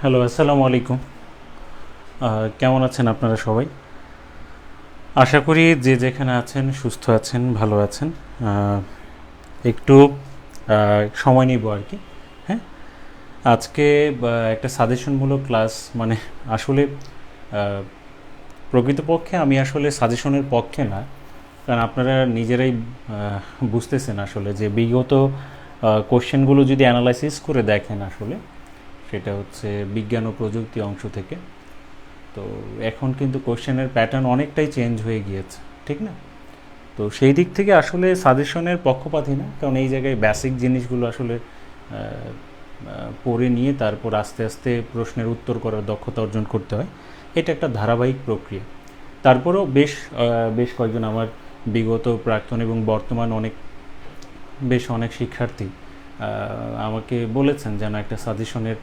Hello, আসসালামু আলাইকুম। কেমন আছেন আপনারা সবাই? আশা করি যে যেখানে আছেন সুস্থ আছেন, ভালো আছেন। একটু সময় নিব আর কি। হ্যাঁ, আজকে একটা সাজেশনমূলক ক্লাস, মানে আসলে আহ, প্রকৃতপক্ষে আমি আসলে সাজেশনের পক্ষে না, কারণ আপনারা নিজেরাই বুঝতেছেন আসলে যে বিগত কোশ্চেনগুলো যদি অ্যানালাইসিস করে দেখেন আসলে সেটা হচ্ছে বিজ্ঞান ও প্রযুক্তি অংশ থেকে। তো এখন কিন্তু কোশ্চেনের প্যাটার্ন অনেকটাই চেঞ্জ হয়ে গিয়েছে, ঠিক না? তো সেই দিক থেকে আসলে সাজেশনের পক্ষপাতী না, কারণ এই জায়গায় বেসিক জিনিসগুলো আসলে পড়ে নিয়ে তারপর আস্তে আস্তে প্রশ্নের উত্তর করার দক্ষতা অর্জন করতে হয়। এটা একটা ধারাবাহিক প্রক্রিয়া। তারপরেও বেশ কয়েকজন আমার বিগত প্রাক্তন এবং বর্তমান অনেক শিক্ষার্থী আমাকে বলেছেন যেন একটা সাজেশনের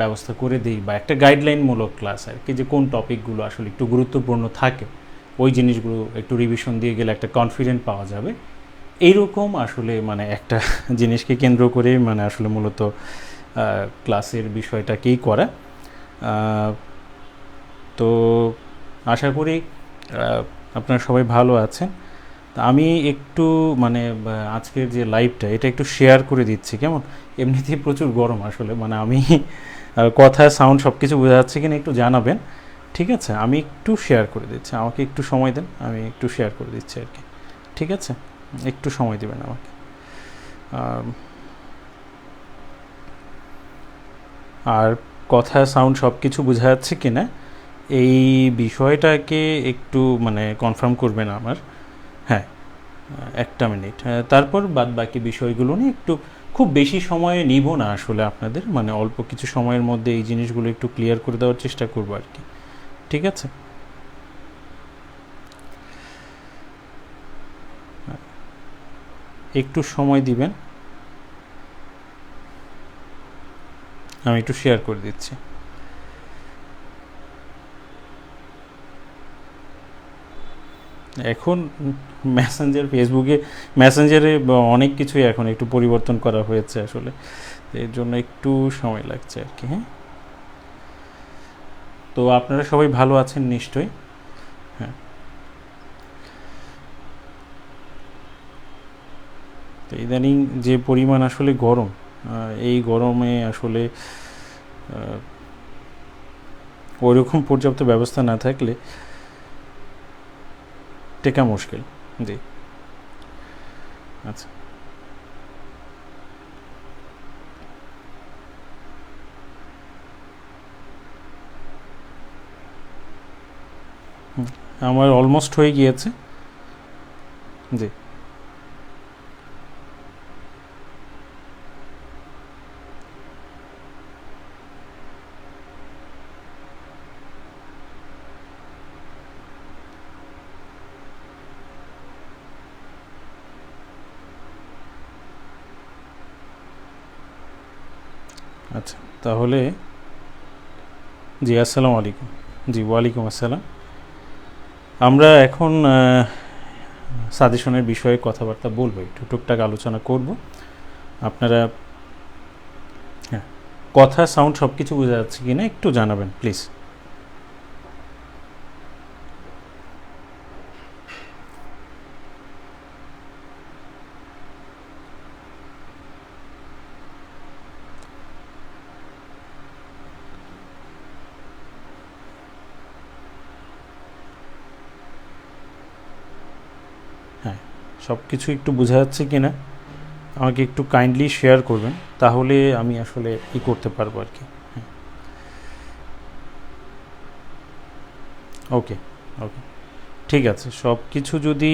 ব্যবস্থা করে দিই, বা একটা গাইডলাইনমূলক ক্লাস আর কি, যে কোন টপিকগুলো আসলে একটু গুরুত্বপূর্ণ থাকে, ওই জিনিসগুলো একটু রিভিশন দিয়ে গেলে একটা কনফিডেন্ট পাওয়া যাবে। এইরকম আসলে মানে একটা জিনিসকে কেন্দ্র করে মানে আসলে মূলত ক্লাসের বিষয়টাকেই করা। তো আশা করি আপনারা সবাই ভালো আছেন। তা আমি একটু মানে আজকের যে লাইভটা এটা একটু শেয়ার করে দিচ্ছি, কেমন? এমনিতেই প্রচুর গরম আসলে, মানে আমি কথা সাউন্ড সব কিছু বোঝা যাচ্ছে কিনা একটু জানাবেন। ঠিক আছে, আমি একটু শেয়ার করে দিচ্ছি, আমাকে একটু সময় দেন, আমি একটু শেয়ার করে দিচ্ছি আর কি। ঠিক আছে, একটু সময় দেবেন আমাকে। আর কথা সাউন্ড সব কিছু বোঝা যাচ্ছে কিনা এই বিষয়টাকে একটু মানে কনফার্ম করবেন আমার। হ্যাঁ, একটা মিনিট। তারপর বাদ বাকি বিষয়গুলো নিয়ে একটু, খুব বেশি সময় নিব না আসলে আপনাদের, মানে অল্প কিছু সময়ের মধ্যে এই জিনিসগুলো একটু ক্লিয়ার করে দেওয়ার চেষ্টা করবো আর কি। ঠিক আছে, একটু সময় দিবেন, আমি একটু শেয়ার করে দিচ্ছি। এখন ফেসবুকে মেসেঞ্জারে অনেক কিছুই এখন একটু পরিবর্তন করা হয়েছে আসলে, এর জন্য একটু সময় লাগছে আর কি। হ্যাঁ, তো আপনারা সবাই ভালো আছেন নিশ্চয়ই। হ্যাঁ, তো ইদানিং যে পরিমাণ আসলে গরম, এই গরমে আসলে ওইরকম পর্যাপ্ত ব্যবস্থা না থাকলে টেকা মুশকিল। জি, আচ্ছা। আমার অলমোস্ট হয়ে গিয়েছে। জি, আচ্ছা, তাহলে জি, আসসালামু আলাইকুম। জি, ওয়ালাইকুম আসসালাম। আমরা এখন সাজেশনের বিষয়ে কথাবার্তা বলবো, একটু টুকটাক আলোচনা করব। আপনারা, হ্যাঁ, কথা সাউন্ড সব কিছু বোঝা যাচ্ছে কি না একটু জানাবেন প্লিজ। হ্যাঁ, সব কিছু একটু বোঝা যাচ্ছে কি না আমাকে একটু কাইন্ডলি শেয়ার করবেন, তাহলে আমি আসলে করতে পারবো আর কি। ওকে, ওকে, ঠিক আছে। সব কিছু যদি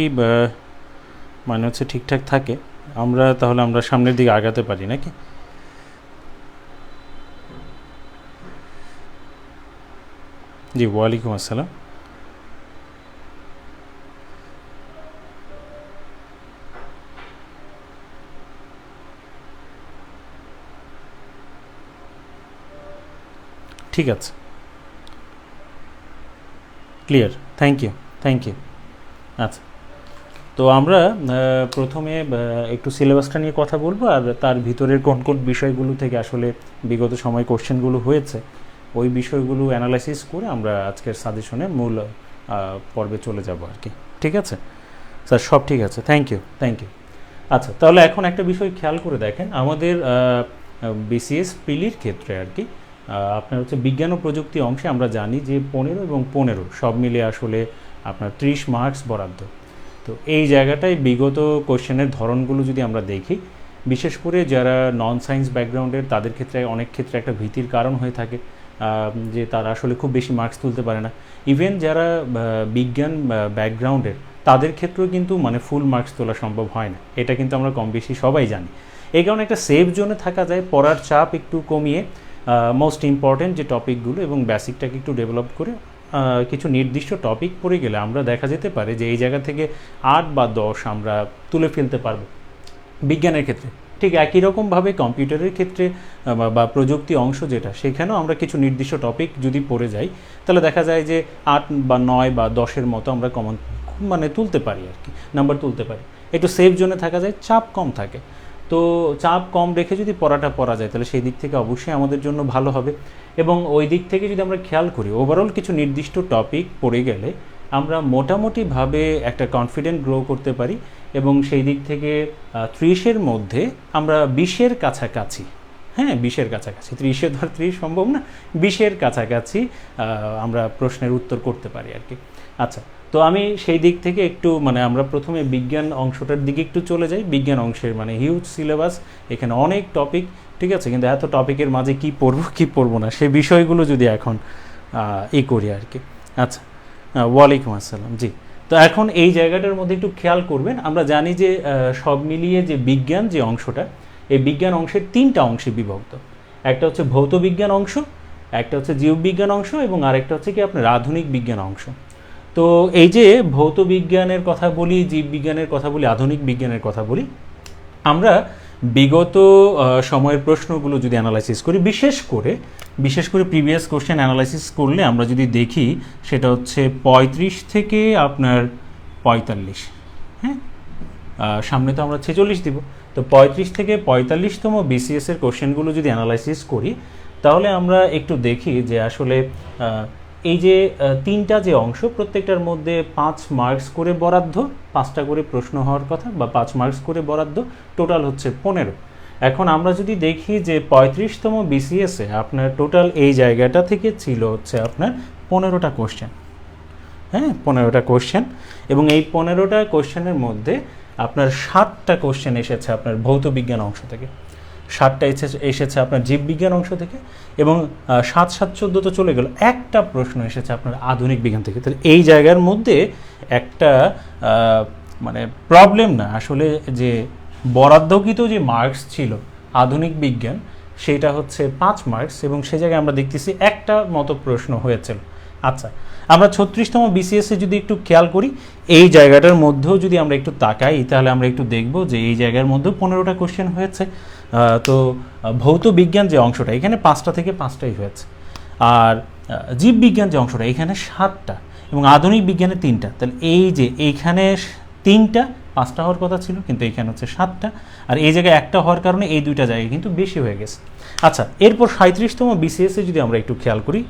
মানে হচ্ছে ঠিকঠাক থাকে, আমরা সামনের দিকে আগাতে পারি নাকি? জি, ওয়ালাইকুম আসসালাম। ঠিক আছে, clear. Thank you, thank you. আচ্ছা, তো তো আমরা প্রথমে একটু সিলেবাসটা নিয়ে কথা বলবো, আর তার ভিতরের কোন কোন বিষয়গুলো থেকে আসলে বিগত সময় কোশ্চেনগুলো হয়েছে ওই বিষয়গুলো অ্যানালাইসিস করে আমরা আজকের সাজেশনে মূল পর্বে চলে যাব আর কি। ঠিক আছে স্যার, সব ঠিক আছে, থ্যাংক ইউ। আচ্ছা, তাহলে এখন একটা বিষয় খেয়াল করে দেখেন, আমাদের বিসিএস প্রিলির ক্ষেত্রে আর কি আপনার হচ্ছে বিজ্ঞান ও প্রযুক্তি অংশে আমরা জানি যে 15 এবং 15 সব মিলিয়ে আসলে আপনার 30 মার্কস বরাদ্দ। তো এই জায়গাটায় বিগত কোশ্চেনের ধরনগুলো যদি আমরা দেখি, বিশেষ করে যারা নন সায়েন্স ব্যাকগ্রাউন্ডের তাদের ক্ষেত্রে অনেক ক্ষেত্রে একটা ভীতির কারণ হয়ে থাকে যে তারা আসলে খুব বেশি মার্কস তুলতে পারে না। ইভেন যারা বিজ্ঞান ব্যাকগ্রাউন্ডের তাদের ক্ষেত্রেও কিন্তু মানে ফুল মার্কস তোলা সম্ভব হয় না, এটা কিন্তু আমরা কম বেশি সবাই জানি। এই কারণে একটা সেফ জোনে থাকা যায়, পড়ার চাপ একটু কমিয়ে মোস্ট ইম্পর্ট্যান্ট যে টপিকগুলো এবং বেসিকটাকে একটু ডেভেলপ করে কিছু নির্দিষ্ট টপিক পড়ে গেলে আমরা দেখা যেতে পারে যে এই জায়গা থেকে 8 বা 10 আমরা তুলে ফেলতে পারবো বিজ্ঞানের ক্ষেত্রে। ঠিক একই রকমভাবে কম্পিউটারের ক্ষেত্রে বা প্রযুক্তি অংশ যেটা, সেখানেও আমরা কিছু নির্দিষ্ট টপিক যদি পড়ে যাই তাহলে দেখা যায় যে 8 বা 9 বা 10-এর মতো আমরা কমন মানে তুলতে পারি আর কি, নাম্বার তুলতে পারি। একটু সেফ জোনে থাকা যায়, চাপ কম থাকে। তো চাপ কম রেখে যদি পড়াটা পড়া যায় তাহলে সেই দিক থেকে অবশ্যই আমাদের জন্য ভালো হবে। এবং ওই দিক থেকে যদি আমরা খেয়াল করি, ওভারঅল কিছু নির্দিষ্ট টপিক পড়ে গেলে আমরা মোটামুটিভাবে একটা কনফিডেন্ট গ্রো করতে পারি এবং সেই দিক থেকে 30-এর মধ্যে আমরা 20-এর কাছাকাছি, হ্যাঁ 20-এর কাছাকাছি, 30-এ ধর 30 সম্ভব না, 20-এর কাছাকাছি আমরা প্রশ্নের উত্তর করতে পারি আর কি। আচ্ছা, তো আমি সেই দিক থেকে একটু মানে আমরা প্রথমে বিজ্ঞান অংশটার দিকে একটু চলে যাই। বিজ্ঞান অংশের মানে হিউজ সিলেবাস, এখানে অনেক টপিক, ঠিক আছে, কিন্তু এত টপিকের মাঝে কি পড়বো কি পড়বো না সেই বিষয়গুলো যদি এখন করি আর কি। আচ্ছা, ওয়ালাইকুম আসসালাম। জি, তো এখন এই জায়গাটার মধ্যে একটু খেয়াল করবেন, আমরা জানি যে সব মিলিয়ে যে বিজ্ঞান যে অংশটা, এই বিজ্ঞান অংশের 3টা অংশে বিভক্ত। একটা হচ্ছে ভৌত বিজ্ঞান অংশ, একটা হচ্ছে জীববিজ্ঞান অংশ এবং আরেকটা হচ্ছে কি আপনার আধুনিক বিজ্ঞান অংশ। তো এই যে ভৌত বিজ্ঞানের কথা বলি, জীববিজ্ঞানের কথা বলি, আধুনিক বিজ্ঞানের কথা বলি, আমরা বিগত সময়ের প্রশ্নগুলো যদি অ্যানালাইসিস করি, বিশেষ করে প্রিভিয়াস কোশ্চেন অ্যানালাইসিস করলে আমরা যদি দেখি সেটা হচ্ছে 35 থেকে আপনার 45, হ্যাঁ সামনে তো আমরা 46 দিব, তো 35 থেকে 45তম বিসিএসের কোশ্চেনগুলো যদি অ্যানালাইসিস করি তাহলে আমরা একটু দেখি যে আসলে এই যে 3টা যে অংশ, প্রত্যেকটার মধ্যে 5 মার্কস করে বরাদ্দ, 5টা করে প্রশ্ন হওয়ার কথা বা 5 মার্কস করে বরাদ্দ, টোটাল হচ্ছে 15। এখন আমরা যদি দেখি যে 35তম বিসিএসে আপনার টোটাল এই জায়গাটা থেকে ছিল হচ্ছে আপনার 15টা কোশ্চেন, হ্যাঁ 15টা কোশ্চেন, এবং এই 15টা কোশ্চেনের মধ্যে আপনার 7টা কোশ্চেন এসেছে আপনার ভৌত বিজ্ঞান অংশ থেকে, 7টা এসেছে আপনার জীববিজ্ঞান অংশ থেকে, এবং 7 7 14 তো চলে গেল, একটা প্রশ্ন এসেছে আপনার আধুনিক বিজ্ঞান থেকে। তাহলে এই জায়গার মধ্যে একটা মানে প্রবলেম না আসলে, যে বরাদ্দকৃত যে মার্কস ছিল আধুনিক বিজ্ঞান সেটা হচ্ছে 5 মার্কস, এবং সে জায়গায় আমরা দেখতেছি একটা মতো প্রশ্ন হয়েছিল। আচ্ছা, আমরা 36তম বিসিএসে যদি একটু খেয়াল করি, এই জায়গাটার মধ্যেও যদি আমরা একটু তাকাই তাহলে আমরা একটু দেখব যে এই জায়গার মধ্যেও 15টা কোশ্চেন হয়েছে। তো ভৌত বিজ্ঞান যে অংশটা এখানে 5টা থেকে 5টাই হয়েছে, আর জীববিজ্ঞান যে অংশটা এখানে 7টা, এবং আধুনিক বিজ্ঞানে 3টা। তাহলে এই যে এইখানে 3টা, 5টা হওয়ার কথা ছিল কিন্তু এখানে হচ্ছে 7টা, আর এই জায়গায় একটা হওয়ার কারণে এই 2টা জায়গায় কিন্তু বেশি হয়ে গেছে। আচ্ছা, এরপর 37তম বিসিএসে যদি আমরা একটু খেয়াল করি,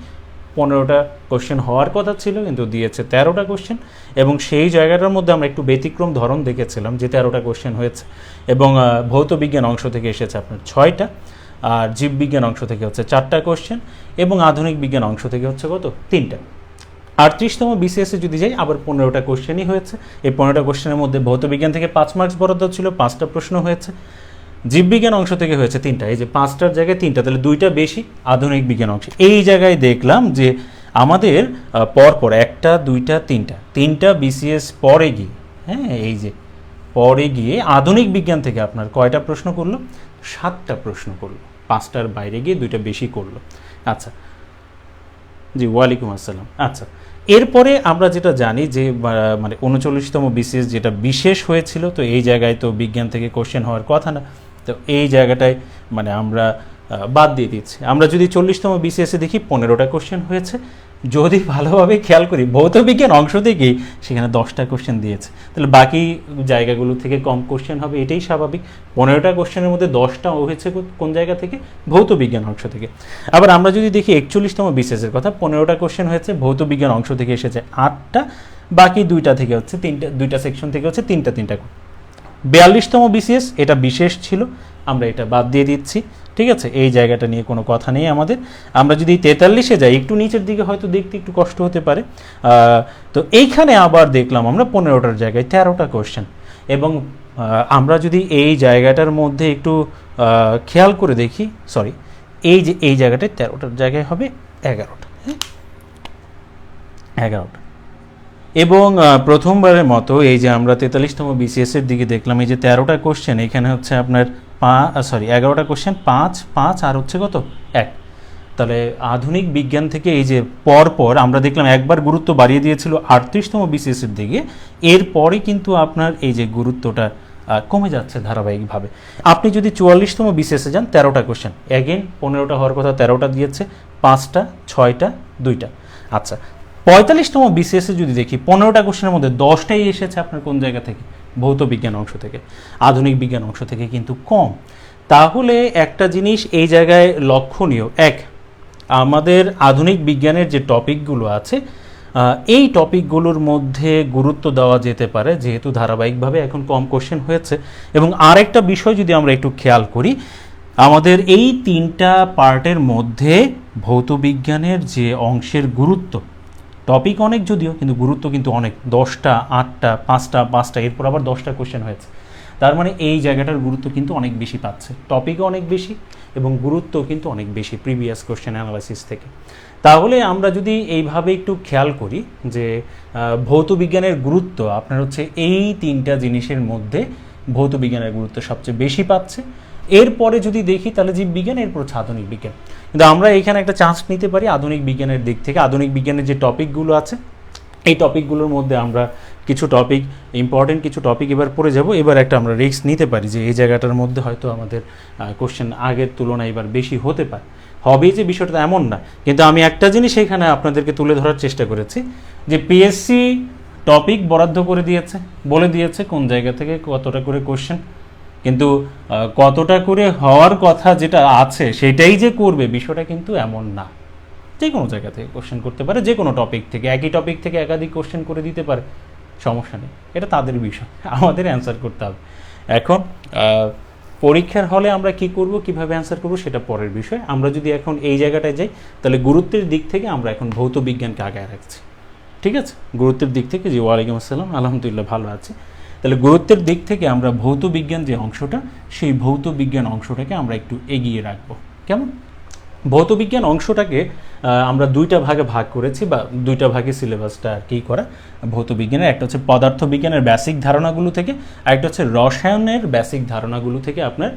15টা কোশ্চেন হওয়ার কথা ছিল কিন্তু দিয়েছে 13টা কোশ্চেন, এবং সেই জায়গাটার মধ্যে আমরা একটু ব্যতিক্রম ধরন দেখেছিলাম যে 13টা কোশ্চেন হয়েছে, এবং ভৌত বিজ্ঞান অংশ থেকে এসেছে আপনার 6টা, আর জীববিজ্ঞান অংশ থেকে হচ্ছে 4টা কোশ্চেন, এবং আধুনিক বিজ্ঞান অংশ থেকে হচ্ছে কত 3টা। 38তম বিসিএসে যদি যাই আবার 15টা কোশ্চেনই হয়েছে। এই 15টা কোশ্চেনের মধ্যে ভৌত বিজ্ঞান থেকে 5 মার্কস বরাদ্দ ছিল, 5টা প্রশ্ন হয়েছে, জীববিজ্ঞান অংশ থেকে হয়েছে 3টা, এই যে 5টার জায়গায় 3টা, তাহলে 2টা বেশি আধুনিক বিজ্ঞান অংশ। এই জায়গায় দেখলাম যে আমাদের পরপর 1টা 2টা 3টা বিসিএস পরে গিয়ে, হ্যাঁ এই যে পরে গিয়ে আধুনিক বিজ্ঞান থেকে আপনার কয়টা প্রশ্ন করলো, 7টা প্রশ্ন করলো, 5টার বাইরে গিয়ে 2টা বেশি করলো। আচ্ছা, জি ওয়ালাইকুম আসসালাম। আচ্ছা, এরপরে আমরা যেটা জানি যে মানে 39তম বিসিএস যেটা বিশেষ হয়েছিল, তো এই জায়গায় তো বিজ্ঞান থেকে কোশ্চেন হওয়ার কথা না, তো এই জায়গাটায় মানে আমরা বাদ দিয়ে দিচ্ছি। আমরা যদি 40তম বিসিএসে দেখি 15টা কোশ্চেন হয়েছে, যদি ভালোভাবে খেয়াল করি ভৌত বিজ্ঞান অংশ থেকেই সেখানে 10টা কোশ্চেন দিয়েছে, তাহলে বাকি জায়গাগুলো থেকে কম কোশ্চেন হবে, এটাই স্বাভাবিক। 15টা কোশ্চেনের মধ্যে 10টা হয়েছে কোন জায়গা থেকে? ভৌত বিজ্ঞান অংশ থেকে। আবার আমরা যদি দেখি 41তম বিসিএসের কথা, 15টা কোশ্চেন হয়েছে ভৌত বিজ্ঞান অংশ থেকে এসেছে 8টা, বাকি 2টা থেকে হচ্ছে 2টা সেকশন থেকে হচ্ছে 3টা 42তম বিসিএস এটা বিশেষ ছিল, আমরা এটা বাদ দিয়ে দিচ্ছি, ঠিক আছে, এই জায়গাটা নিয়ে কোনো কথা নেই আমাদের। আমরা যদি 43-এ যাই, একটু নিচের দিকে হয়তো দেখতে একটু কষ্ট হতে পারে, তো এইখানে আবার দেখলাম আমরা 15টার জায়গায় 13টা কোশ্চেন, এবং আমরা যদি এই জায়গাটার মধ্যে একটু খেয়াল করে দেখি, সরি, এই জায়গাটায় 13টার জায়গায় হবে 11টা, হ্যাঁ 11টা। এবং প্রথমবারের মতো এই যে আমরা 43তম বিসিএসের দিকে দেখলাম, এই যে 13টা কোশ্চেন, এখানে হচ্ছে আপনার 11টা কোশ্চেন, 5 5 আর হচ্ছে কত 1। তাহলে আধুনিক বিজ্ঞান থেকে এই যে পরপর আমরা দেখলাম একবার গুরুত্ব বাড়িয়ে দিয়েছিল 38তম বিসিএসের দিকে, এরপরে কিন্তু আপনার এই যে গুরুত্বটা কমে যাচ্ছে ধারাবাহিকভাবে। আপনি যদি 44তম বিসিএসে যান, 13টা কোশ্চেন, অ্যাগেন 15টা হওয়ার কথা 13টা দিয়েছে, 5টা 6টা 2টা। আচ্ছা, 45তম বিসিএসে যদি দেখি 15টা কোশ্চেনের মধ্যে 10টাই এসেছে আপনার কোন জায়গা থেকে? ভৌত বিজ্ঞান অংশ থেকে। আধুনিক বিজ্ঞান অংশ থেকে কিন্তু কম। তাহলে একটা জিনিস এই জায়গায় লক্ষণীয়, এক, আমাদের আধুনিক বিজ্ঞানের যে টপিকগুলো আছে, এই টপিকগুলোর মধ্যে গুরুত্ব দেওয়া যেতে পারে, যেহেতু ধারাবাহিকভাবে এখন কম কোশ্চেন হয়েছে। এবং আরেকটা বিষয় যদি আমরা একটু খেয়াল করি, আমাদের এই 3টা পার্টের মধ্যে ভৌত বিজ্ঞানের যে অংশের গুরুত্ব, টপিক অনেক যদিও, কিন্তু গুরুত্ব কিন্তু অনেক, 10টা 8টা 5টা এরপর আবার 10টা কোশ্চেন হয়েছে। তার মানে এই জায়গাটার গুরুত্ব কিন্তু অনেক বেশি পাচ্ছে, টপিকও অনেক বেশি এবং গুরুত্ব কিন্তু অনেক বেশি প্রিভিয়াস কোশ্চেন অ্যানালাইসিস থেকে। তাহলে আমরা যদি এইভাবে একটু খেয়াল করি যে ভৌত বিজ্ঞানের গুরুত্ব আপনার হচ্ছে এই 3টা জিনিসের মধ্যে ভৌত বিজ্ঞানের গুরুত্ব সবচেয়ে বেশি পাচ্ছে। এরপরে যদি দেখি তাহলে জীববিজ্ঞান, এরপর হচ্ছে আধুনিক বিজ্ঞান। কিন্তু আমরা এখানে একটা চান্স নিতে পারি আধুনিক বিজ্ঞানের দিক থেকে। আধুনিক বিজ্ঞানের যে টপিকগুলো আছে, এই টপিকগুলোর মধ্যে আমরা কিছু টপিক, ইম্পর্টেন্ট কিছু টপিক এবার পড়ে যাব। এবার একটা আমরা রিস্ক নিতে পারি যে এই জায়গাটার মধ্যে হয়তো আমাদের কোশ্চেন আগের তুলনায় এবার বেশি হতে পারে। হবেই যে বিষয়টা এমন না, কিন্তু আমি একটা জিনিস এখানে আপনাদেরকে তুলে ধরার চেষ্টা করেছি যে পিএসসি টপিক বরাদ্দ করে দিয়েছে, বলে দিয়েছে কোন জায়গা থেকে কতটা করে কোশ্চেন, কিন্তু কতটা করে হওয়ার কথা যেটা আছে সেটাই যে করবে বিষয়টা কিন্তু এমন না। যে কোনো জায়গা থেকে কোশ্চেন করতে পারে, যে কোনো টপিক থেকে, একই টপিক থেকে একাধিক কোশ্চেন করে দিতে পারে, সমস্যা নেই, এটা তাদের বিষয়, আমাদের অ্যান্সার করতে হবে। এখন পরীক্ষার হলে আমরা কি করব, কিভাবে অ্যান্সার করব সেটা পরের বিষয়। আমরা যদি এখন এই জায়গাটায় যাই, তাহলে গুরুত্বের দিক থেকে আমরা এখন ভৌত বিজ্ঞানকে আগায় রাখছি, ঠিক আছে? গুরুত্বের দিক থেকে, জি ওয়ালাইকুম আসসালাম, আলহামদুলিল্লাহ ভালো আছে। তাহলে গুরুত্বের দিক থেকে আমরা ভৌত বিজ্ঞান যে অংশটা, সেই ভৌত বিজ্ঞান অংশটাকে আমরা একটু এগিয়ে রাখবো। কেমন? ভৌত বিজ্ঞান অংশটাকে আমরা 2টা ভাগে ভাগ করেছি, বা 2টা ভাগে সিলেবাসটা আর কি করা ভৌত বিজ্ঞানের। একটা হচ্ছে পদার্থ বিজ্ঞানের বেসিক ধারণাগুলো থেকে, আর একটা হচ্ছে রসায়নের বেসিক ধারণাগুলো থেকে আপনার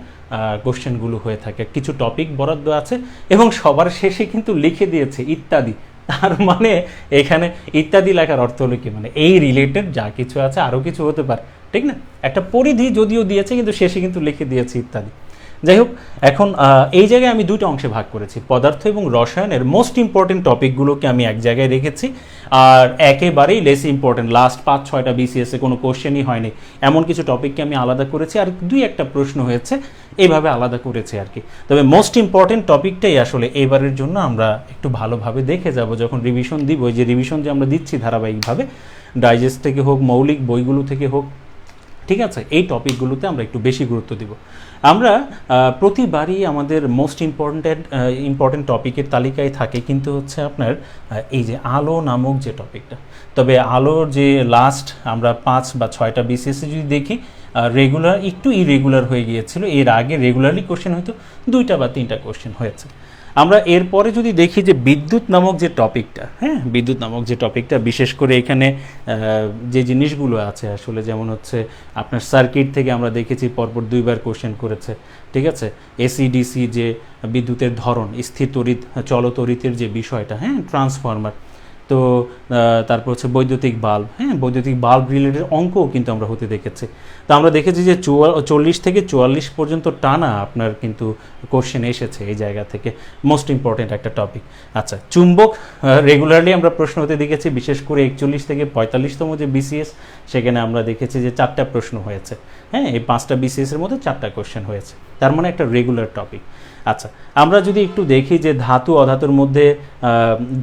কোশ্চেনগুলো হয়ে থাকে। কিছু টপিক বরাদ্দ আছে এবং সবার শেষে কিন্তু লিখে দিয়েছে ইত্যাদি। তার মানে এখানে ইত্যাদি লেখার অর্থ হলো কি, মানে এই রিলেটেড যা কিছু আছে আরও কিছু হতে পারে, ঠিক না? একটা পরিধি যদিও দিয়েছে, কিন্তু শেষে কিন্তু লিখে দিয়েছে ইত্যাদি। যাই হোক, এখন এই জায়গায় আমি 2টা অংশে ভাগ করেছি। পদার্থ এবং রসায়নের মোস্ট ইম্পর্টেন্ট টপিকগুলোকে আমি এক জায়গায় রেখেছি, আর একেবারেই লেস ইম্পর্টেন্ট, লাস্ট 5-6টা বিসিএসে কোনো কোশ্চেনই হয়নি এমন কিছু টপিককে আমি আলাদা করেছি, আর 2-1টা প্রশ্ন হয়েছে, এইভাবে আলাদা করেছি আর কি। তবে মোস্ট ইম্পর্টেন্ট টপিকটাই আসলে এবারের জন্য আমরা একটু ভালোভাবে দেখে যাব যখন রিভিশন দিব। ওই যে রিভিশন যে আমরা দিচ্ছি ধারাবাহিকভাবে, ডাইজেস্ট থেকে হোক, মৌলিক বইগুলো থেকে হোক, ঠিক আছে, এই টপিকগুলোতে আমরা একটু বেশি গুরুত্ব দিব। আমরা প্রতিবারই আমাদের মোস্ট ইম্পর্টেন্ট টপিকের তালিকায় থাকে কিন্তু হচ্ছে আপনার এই যে আলো নামক যে টপিকটা। তবে আলোর যে লাস্ট আমরা 5 বা 6টা বিসিএসে যদি দেখি, রেগুলার একটু ইরেগুলার হয়ে গিয়েছিল। এর আগে রেগুলারলি কোশ্চেন হয়তো 2টা বা 3টা কোশ্চেন হয়েছে। আমরা এরপরে যদি দেখি যে বিদ্যুৎ নামক যে টপিকটা, হ্যাঁ, বিদ্যুৎ নামক যে টপিকটা, বিশেষ করে এখানে যে জিনিসগুলো আছে আসলে, যেমন হচ্ছে আপনার সার্কিট থেকে আমরা দেখেছি পরপর 2বার কোশ্চেন করেছে, ঠিক আছে? এসি-ডিসি যে বিদ্যুতের ধরন, স্থির তড়িৎ চলতড়িতের যে বিষয়টা, হ্যাঁ, ট্রান্সফরমার, তো তারপর হচ্ছে বৈদ্যুতিক বাল্ব, হ্যাঁ বৈদ্যুতিক বাল্ব রিলেটেড অঙ্কও কিন্তু আমরা হতে দেখেছি। তো আমরা দেখেছি যে 40 থেকে 44 পর্যন্ত টানা আপনার কিন্তু কোশ্চেন এসেছে এই জায়গা থেকে, মোস্ট ইম্পর্টেন্ট একটা টপিক। আচ্ছা, চুম্বক রেগুলারলি আমরা প্রশ্ন হতে দেখেছি, বিশেষ করে 41 থেকে 45তম যে বিসিএস, সেখানে আমরা দেখেছি যে 4টা প্রশ্ন হয়েছে, হ্যাঁ এই 5টা বিসিএসের মধ্যে 4টা কোশ্চেন হয়েছে, তার মানে একটা রেগুলার টপিক। আচ্ছা, আমরা যদি একটু দেখি যে ধাতু অধাতুর মধ্যে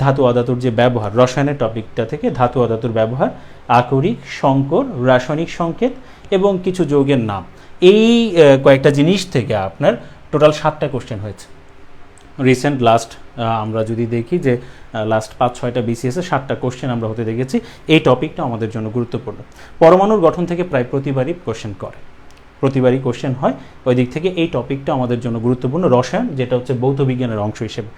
ধাতু অধাতুর যে ব্যবহার, রসায়নের টপিকটা থেকে ধাতু অধাতুর ব্যবহার, আকরিক, সংকর, রাসায়নিক সংকেত এবং কিছু যৌগের নাম, এই কয়েকটা জিনিস থেকে আপনার টোটাল 7টা কোশ্চেন হয়েছে রিসেন্ট। লাস্ট আমরা যদি দেখি যে লাস্ট 5-6টা বিসিএসে 7টা কোশ্চেন আমরা হতে দেখেছি। এই টপিকটা আমাদের জন্য গুরুত্বপূর্ণ। পরমাণুর গঠন থেকে প্রায় প্রতিবারই কোশ্চেন হয়, ওই দিক থেকে এই টপিকটা আমাদের জন্য গুরুত্বপূর্ণ। রসায়ন, যেটা হচ্ছে ভৌত বিজ্ঞানের অংশ হিসেবে,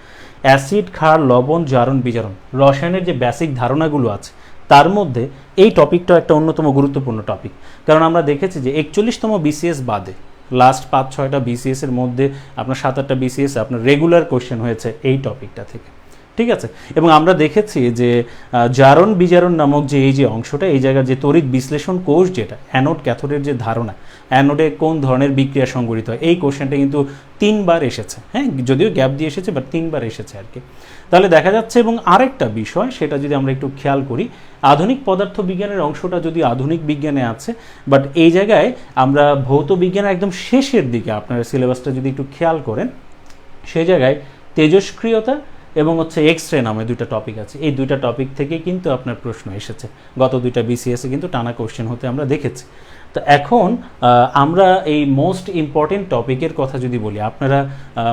অ্যাসিড, ক্ষার, লবণ, জারণ, বিজারণ, রসায়নের যে বেসিক ধারণাগুলো আছে তার মধ্যে এই টপিকটা একটা অন্যতম গুরুত্বপূর্ণ টপিক। কারণ আমরা দেখেছি যে 41তম বিসিএস বাদে লাস্ট 5-6টা বিসিএসের মধ্যে আপনার 7-8টা বিসিএস আপনার রেগুলার কোশ্চেন হয়েছে এই টপিকটা থেকে, ঠিক আছে। এবং আমরা দেখেছি যে জারণ বিজারণ নামক যে এই যে অংশটা, এই জায়গার যে তড়িৎ বিশ্লেষণ কোষ, যেটা অ্যানোড ক্যাথোডের যে ধারণা, অ্যানোডে কোন ধরনের বিক্রিয়া সংঘটিত হয়, এই কোশ্চেনটা কিন্তু 3বার এসেছে, হ্যাঁ যদিও গ্যাপ দিয়ে এসেছে বাট 3বার এসেছে আর কি। তাহলে দেখা যাচ্ছে, এবং আরেকটা বিষয় সেটা যদি আমরা একটু খেয়াল করি, আধুনিক পদার্থ বিজ্ঞানের অংশটা যদি আধুনিক বিজ্ঞানে আছে, বাট এই জায়গায় আমরা ভৌত বিজ্ঞানের একদম শেষের দিকে আপনারা সিলেবাসটা যদি একটু খেয়াল করেন, সেই জায়গায় তেজস্ক্রিয়তা এবং হচ্ছে এক্স রে নামে 2টা টপিক আছে। এই 2টা টপিক থেকে কিন্তু আপনার প্রশ্ন এসেছে গত 2টা বিসিএসে, কিন্তু টানা কোশ্চেন হতে আমরা দেখেছি। তো এখন আমরা এই মোস্ট ইম্পর্টেন্ট টপিকের কথা যদি বলি, আপনারা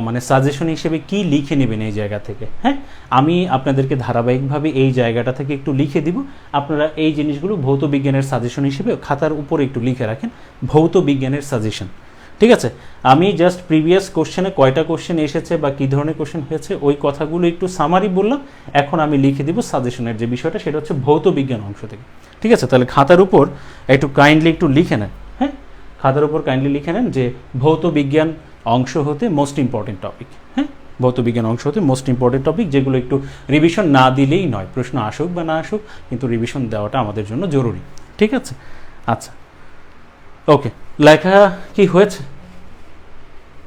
মানে সাজেশন হিসেবে কি লিখে নেবেন এই জায়গা থেকে, হ্যাঁ আমি আপনাদেরকে ধারাবাহিকভাবে এই জায়গাটা থেকে একটু লিখে দিব। আপনারা এই জিনিসগুলো ভৌত বিজ্ঞানের সাজেশন হিসেবে খাতার উপরে একটু লিখে রাখেন, ভৌত বিজ্ঞানের সাজেশন, ঠিক আছে। আমি জাস্ট প্রিভিয়াস কোশ্চেনে কয়টা কোশ্চেন এসেছে বা কী ধরনের কোশ্চেন হয়েছে ওই কথাগুলো একটু সামারি বললাম। এখন আমি লিখে দিব সাজেশনের যে বিষয়টা, সেটা হচ্ছে ভৌত বিজ্ঞান অংশ থেকে, ঠিক আছে। তাহলে খাতার উপর একটু কাইন্ডলি একটু লিখে নেন, হ্যাঁ খাতার উপর কাইন্ডলি লিখে নেন যে ভৌত বিজ্ঞান অংশ হতে মোস্ট ইম্পর্টেন্ট টপিক, হ্যাঁ ভৌত বিজ্ঞান অংশ হতে মোস্ট ইম্পর্টেন্ট টপিক, যেগুলো একটু রিভিশন না দিলেই নয়, প্রশ্ন আসুক বা না আসুক কিন্তু রিভিশন দেওয়াটা আমাদের জন্য জরুরি, ঠিক আছে। আচ্ছা ওকে, লেখা কি হয়েছে?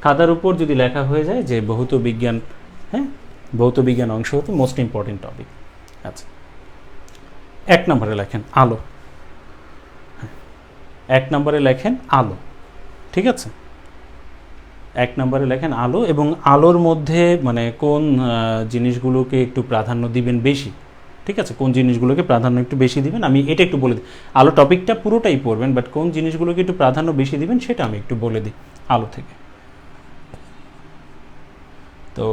খাতার উপর যদি লেখা হয়ে যায় যে ভৌত বিজ্ঞান, হ্যাঁ ভৌত বিজ্ঞান অংশ হতে মোস্ট ইম্পর্টেন্ট টপিক। আচ্ছা 1 নম্বরে লেখেন আলো, 1 নম্বরে লেখেন আলো, ঠিক আছে। 1 নম্বরে লেখেন আলো, এবং আলোর মধ্যে মানে কোন জিনিসগুলোকে একটু প্রাধান্য দিবেন বেশি, ঠিক আছে, কোন জিনিসগুলোকে প্রাধান্য একটু বেশি দিবেন আমি এটা একটু বলে দিই। আলো টপিকটা পুরোটাই পড়বেন, বাট কোন জিনিসগুলোকে একটু প্রাধান্য বেশি দিবেন সেটা আমি একটু বলে দিই আলো থেকে। তো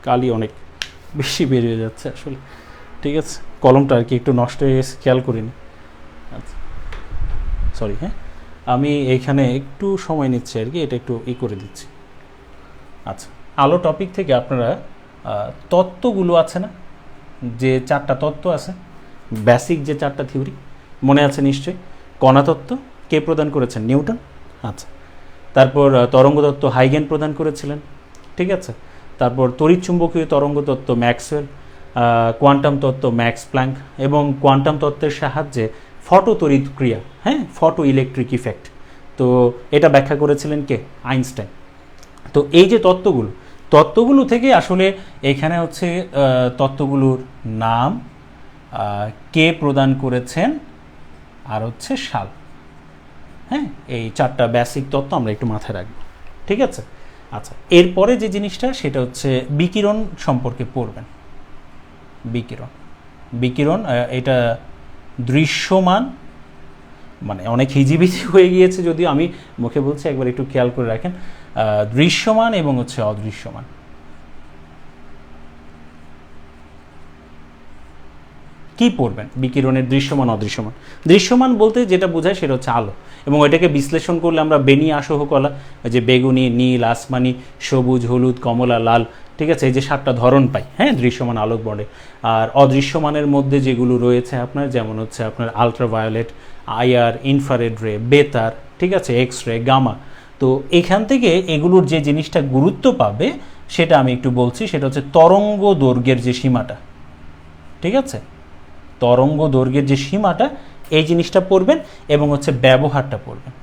কালি অনেক বেশি বেরিয়ে যাচ্ছে আসলে, ঠিক আছে, কলমটা আর কি একটু নষ্ট হয়ে গেছে, খেয়াল করিনি। আচ্ছা সরি, হ্যাঁ আমি এইখানে একটু সময় নিচ্ছি আর কি, এটা একটু করে দিচ্ছি। আচ্ছা আলো টপিক থেকে আপনারা তত্ত্বগুলো আছে না, যে 4টা তত্ত্ব আছে, বেসিক যে 4টা থিওরি মনে আছে নিশ্চয়ই। কণাতত্ত্ব কে প্রদান করেছেন? নিউটন। আচ্ছা তারপর তরঙ্গ তত্ত্ব হাইগেন প্রদান করেছিলেন, ঠিক আছে। তারপর তড়িৎচুম্বকীয় তরঙ্গ তত্ত্ব ম্যাক্সওয়েল, কোয়ান্টাম তত্ত্ব ম্যাক্স প্ল্যাঙ্ক, এবং কোয়ান্টাম তত্ত্বের সাহায্যে ফটো তড়িৎ ক্রিয়া, হ্যাঁ ফটো ইলেকট্রিক ইফেক্ট, তো এটা ব্যাখ্যা করেছিলেন কে? আইনস্টাইন। তো এই যে তত্ত্বগুলো থেকে আসলে এখানে হচ্ছে তত্ত্বগুলোর নাম, কে প্রদান করেছেন, আর হচ্ছে সাল, হ্যাঁ এই 4টা বেসিক তত্ত্ব আমরা একটু মাথায় রাখবো, ঠিক আছে। আচ্ছা এরপরে যে জিনিসটা সেটা হচ্ছে বিকিরণ সম্পর্কে পড়বেন। বিকিরণ এটা দৃশ্যমান, মানে অনেক হিজিবিজি হয়ে গিয়েছে যদিও আমি মুখে বলছি, একবার একটু খেয়াল করে রাখেন, দৃশ্যমান এবং হচ্ছে অদৃশ্যমান। কি পড়বেন? বিকিরণের দৃশ্যমান অদৃশ্যমান। দৃশ্যমান বলতে যেটা বোঝায় সেটা হচ্ছে আলো, এবং ওইটাকে বিশ্লেষণ করলে আমরা বেনি আসহ কলা, যে বেগুনি, নীল, আসমানি, সবুজ, হলুদ, কমলা, লাল, ঠিক আছে, এই যে 7টা ধরন পাই, হ্যাঁ দৃশ্যমান আলোক বর্ণে। আর অদৃশ্যমানের মধ্যে যেগুলো রয়েছে আপনার, যেমন হচ্ছে আপনার আলট্রাভায়োলেট, আইআর, ইনফ্রারেড রে, বেতার, ঠিক আছে, এক্স রে, গামা। তো এখান থেকে এগুলোর যে জিনিসটা গুরুত্ব পাবে সেটা আমি একটু বলছি, সেটা হচ্ছে তরঙ্গ দৈর্ঘ্যের যে সীমাটা, ঠিক আছে, তরঙ্গ দৈর্ঘ্যের যে সীমাটা এই জিনিসটা পড়বেন এবং হচ্ছে ব্যবহারটা পড়বেন।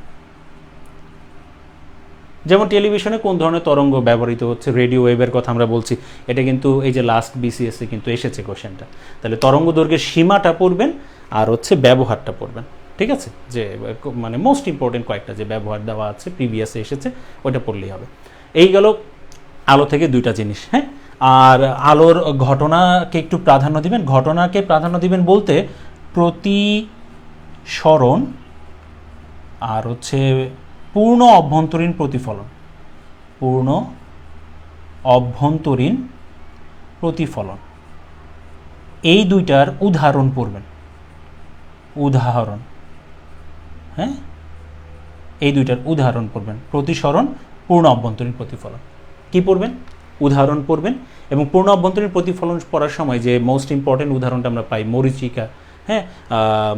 যেমন টেলিভিশনে কোন ধরনের তরঙ্গ ব্যবহৃত হচ্ছে, রেডিও ওয়েভের কথা আমরা বলছি, এটা কিন্তু এই যে লাস্ট বিসিএসে কিন্তু এসেছে কোশ্চেনটা। তাহলে তরঙ্গ দৈর্ঘ্যের সীমাটা পড়বেন আর হচ্ছে ব্যবহারটা পড়বেন, ঠিক আছে, যে মানে মোস্ট ইম্পর্টেন্ট কয়েকটা যে ব্যবহার দেওয়া আছে প্রিভিয়াসে এসেছে ওইটা পড়লেই হবে। এই গেল আলো থেকে দুইটা জিনিস। হ্যাঁ, আর আলোর ঘটনাকে একটু প্রাধান্য দিবেন। ঘটনাকে প্রাধান্য দিবেন বলতে প্রতিসরণ আর হচ্ছে পূর্ণ অভ্যন্তরীণ প্রতিফলন, পূর্ণ অভ্যন্তরীণ প্রতিফলন, এই দুইটার উদাহরণ পড়বেন। উদাহরণ, হ্যাঁ, এই দুইটার উদাহরণ পড়বেন। প্রতিসরণ, পূর্ণ অভ্যন্তরীণ প্রতিফলন কি পড়বেন? উদাহরণ পড়বেন। এবং পূর্ণ অভ্যন্তরীণ প্রতিফলন পড়ার সময় যে মোস্ট ইম্পর্টেন্ট উদাহরণটা আমরা পাই মরীচিকা, হ্যাঁ,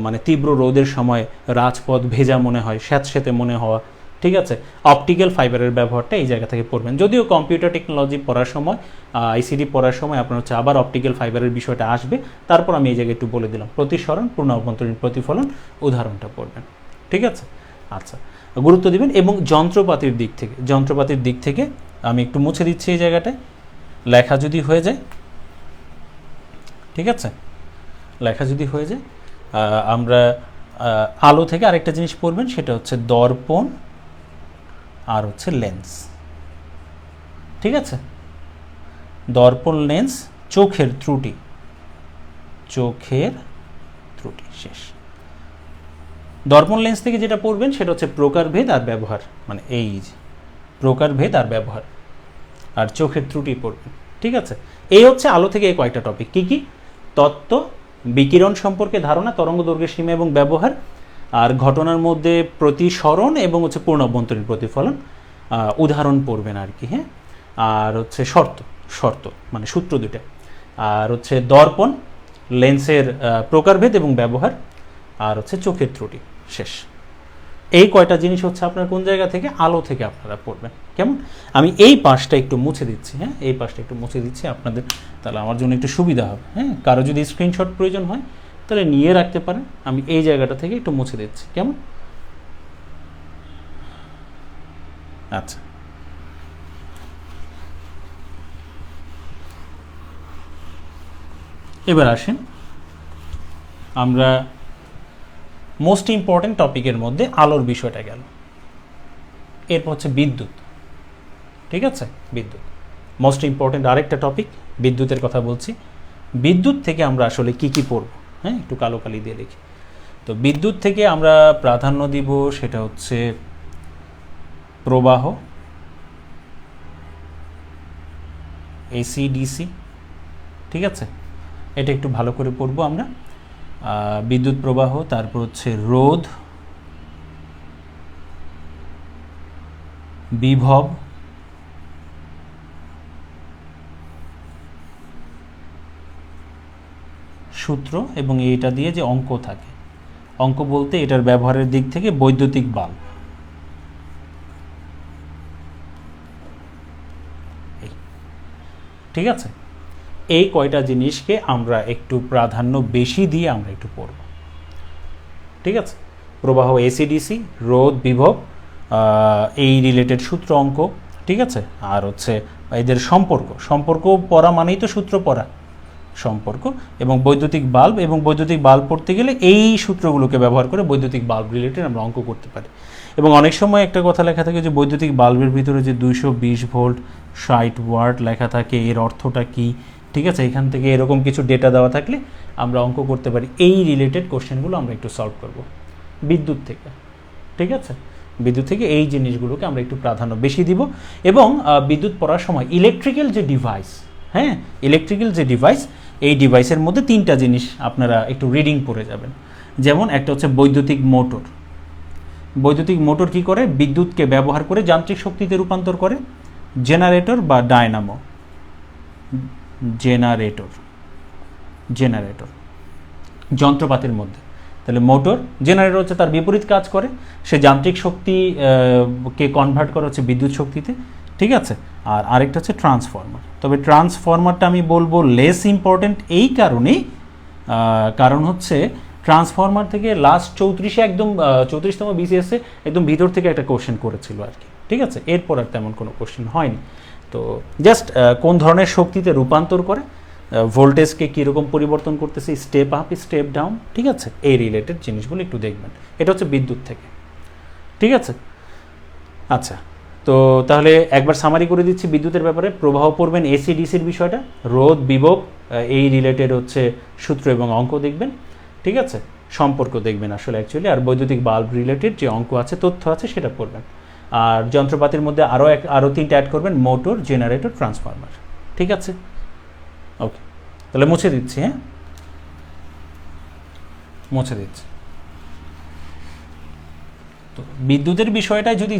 মানে তীব্র রোদের সময় রাজপথ ভেজা মনে হয়, স্যাঁতস্যাঁতে মনে হওয়া, ঠিক আছে। অপটিক্যাল ফাইবারের ব্যবহারটা এই জায়গা থেকে পড়বেন। যদিও কম্পিউটার টেকনোলজি পড়ার সময়, আইসিডি পড়ার সময় আপনার হচ্ছে আবার অপটিক্যাল ফাইবারের বিষয়টা আসবে, তারপর আমি এই জায়গায় একটু বলে দিলাম প্রতিসরণ, পূর্ণ অভ্যন্তরীণ প্রতিফলন, উদাহরণটা পড়বেন, ঠিক আছে। আচ্ছা, গুরুত্ব দিবেন। এবং যন্ত্রপাতির দিক থেকে আমি একটু মুছে দিচ্ছি এই জায়গাটায়, লেখা যদি হয়ে যায়, ঠিক আছে, লেখা যদি হয়ে যায়, আমরা আলো থেকে আরেকটা জিনিস পড়বেন, সেটা হচ্ছে দর্পণ আর হচ্ছে লেন্স, ঠিক আছে। দর্পণ, লেন্স, চোখের ত্রুটি, শেষ। দর্পণ লেন্স থেকে যেটা পড়বেন সেটা হচ্ছে প্রকারভেদ আর ব্যবহার, মানে এই প্রকারভেদ আর ব্যবহার, আর চোখের ত্রুটি পড়বেন, ঠিক আছে। এই হচ্ছে আলো থেকে এই কয়েকটা টপিক। কি কি? তত্ত্ব, বিকিরণ সম্পর্কে ধারণা, তরঙ্গ দৈর্ঘ্যের সীমা এবং ব্যবহার, আর ঘটনার মধ্যে প্রতিসরণ এবং হচ্ছে পূর্ণ অভ্যন্তরীণ প্রতিফলন, উদাহরণ পড়বেন আর কি, হ্যাঁ। আর হচ্ছে শর্ত মানে সূত্র দুটা, আর হচ্ছে দর্পণ, লেন্সের প্রকারভেদ এবং ব্যবহার, আর হচ্ছে চোখের ত্রুটি, শেষ। এই কয়টা জিনিস হচ্ছে আপনার কোন জায়গা থেকে? আলো থেকে আপনারা পড়বেন। কেমন? আমি এই পাশটা একটু মুছে দিচ্ছি, হ্যাঁ, এই পাশটা একটু মুছে দিচ্ছি আপনাদের, তাহলে আমার জন্য একটু সুবিধা হবে। হ্যাঁ, কারো যদি স্ক্রিনশট প্রয়োজন হয় তাহলে নিয়ে রাখতে পারেন। আমি এই জায়গাটা থেকে একটু মুছে দিচ্ছি, কেমন? আচ্ছা, এবার আসেন আমরা মোস্ট ইম্পর্টেন্ট টপিকের মধ্যে আলোর বিষয়টা গেল, এরপর হচ্ছে বিদ্যুৎ, ঠিক আছে। বিদ্যুৎ মোস্ট ইম্পর্টেন্ট আরেকটা টপিক, বিদ্যুতের কথা বলছি। বিদ্যুৎ থেকে আমরা আসলে কি কি পড়ব? হ্যাঁ, একটু কালো কালি দিয়ে লিখি। তো বিদ্যুৎ থেকে আমরা প্রাধান্য দিব সেটা হচ্ছে প্রবাহ, এসি ডিসি, ঠিক আছে, এটা একটু ভালো করে পড়বো আমরা। বিদ্যুৎ প্রবাহ, তারপর হচ্ছে রোধ, বিভব, সূত্র, এবং এইটা দিয়ে যে অঙ্ক থাকে, অঙ্ক বলতে এটার ব্যবহারের দিক থেকে বৈদ্যুতিক বাল্ব, ঠিক আছে। এই কয়টা জিনিসকে আমরা একটু প্রাধান্য বেশি দিয়ে আমরা একটু পড়ব, ঠিক আছে। প্রবাহ, এসিডিসি, রোধ, বিভব, এই রিলেটেড সূত্র অঙ্ক, ঠিক আছে। আর হচ্ছে এদের সম্পর্ক পড়া মানেই তো সূত্র পড়া, সম্পর্ক, এবং বৈদ্যুতিক বাল্ব। এবং বৈদ্যুতিক বাল্ব পড়তে গেলে এই সূত্রগুলোকে ব্যবহার করে বৈদ্যুতিক বাল্ব রিলেটেড আমরা অঙ্ক করতে পারি। এবং অনেক সময় একটা কথা লেখা থাকে যে বৈদ্যুতিক বাল্বের ভিতরে যে 220 ভোল্ট 60 ওয়াট লেখা থাকে, এর অর্থটা কী, ঠিক আছে। এখান থেকে এরকম কিছু ডেটা দেওয়া থাকলে আমরা অঙ্ক করতে পারি। এই রিলেটেড কোশ্চেনগুলো আমরা একটু সলভ করব বিদ্যুৎ থেকে, ঠিক আছে। বিদ্যুৎ থেকে এই জিনিসগুলোকে আমরা একটু প্রাধান্য বেশি দিব। এবং বিদ্যুৎ পড়ার সময় ইলেকট্রিক্যাল যে ডিভাইস, হ্যাঁ, ইলেকট্রিক্যাল যে ডিভাইস, এই ডিভাইসের মধ্যে 3টা জিনিস আপনারা একটু রিডিং পড়ে যাবেন। যেমন একটা হচ্ছে বৈদ্যুতিক মোটর। বৈদ্যুতিক মোটর কি করে? বিদ্যুৎকে ব্যবহার করে যান্ত্রিক শক্তিতে রূপান্তর করে। জেনারেটর বা ডায়নামো, জেনারেটর যন্ত্রপাতির মধ্যে। তাহলে মোটর, জেনারেটর হচ্ছে তার বিপরীত কাজ করে, সে যান্ত্রিক শক্তি কে কনভার্ট করে হচ্ছে বিদ্যুৎ শক্তিতে, ঠিক আছে। আর আরেকটা হচ্ছে ট্রান্সফরমার। তবে ট্রান্সফরমারটা আমি বলবো লেস ইম্পর্টেন্ট এই কারণেই কারণ হচ্ছে ট্রান্সফরমার থেকে লাস্ট 34-এ একদম 34তম বিসিএসে একদম ভিতর থেকে একটা কোশ্চেন করেছিল আর কি, ঠিক আছে। এরপর আর তেমন কোনো কোশ্চেন হয়নি। তো জাস্ট কোন ধরনের শক্তিতে রূপান্তর করে, ভোল্টেজকে কীরকম পরিবর্তন করতেছে, স্টেপ আপ স্টেপ ডাউন, ঠিক আছে, এই রিলেটেড জিনিসগুলো একটু দেখবেন। এটা হচ্ছে বিদ্যুৎ থেকে, ঠিক আছে। আচ্ছা, তো তাহলে একবার সামারি করে দিচ্ছি বিদ্যুতের ব্যাপারে। প্রবাহ পড়বেন এসি ডিসির বিষয়টা, রোধ বিভব এই রিলেটেড হচ্ছে সূত্র এবং অঙ্ক দেখবেন, ঠিক আছে, সম্পর্ক দেখবেন আসলে অ্যাকচুয়ালি। আর বৈদ্যুতিক বাল্ব রিলেটেড যে অঙ্ক আছে, তথ্য আছে, সেটা পড়বেন। আর যন্ত্রপাতির মধ্যে আরও 3টা অ্যাড করবেন, মোটর, জেনারেটর, ট্রান্সফরমার, ঠিক আছে। ওকে, তাহলে মুছে দিচ্ছি, হ্যাঁ মুছে দিচ্ছি। তো বিদ্যুতের বিষয়টা যদি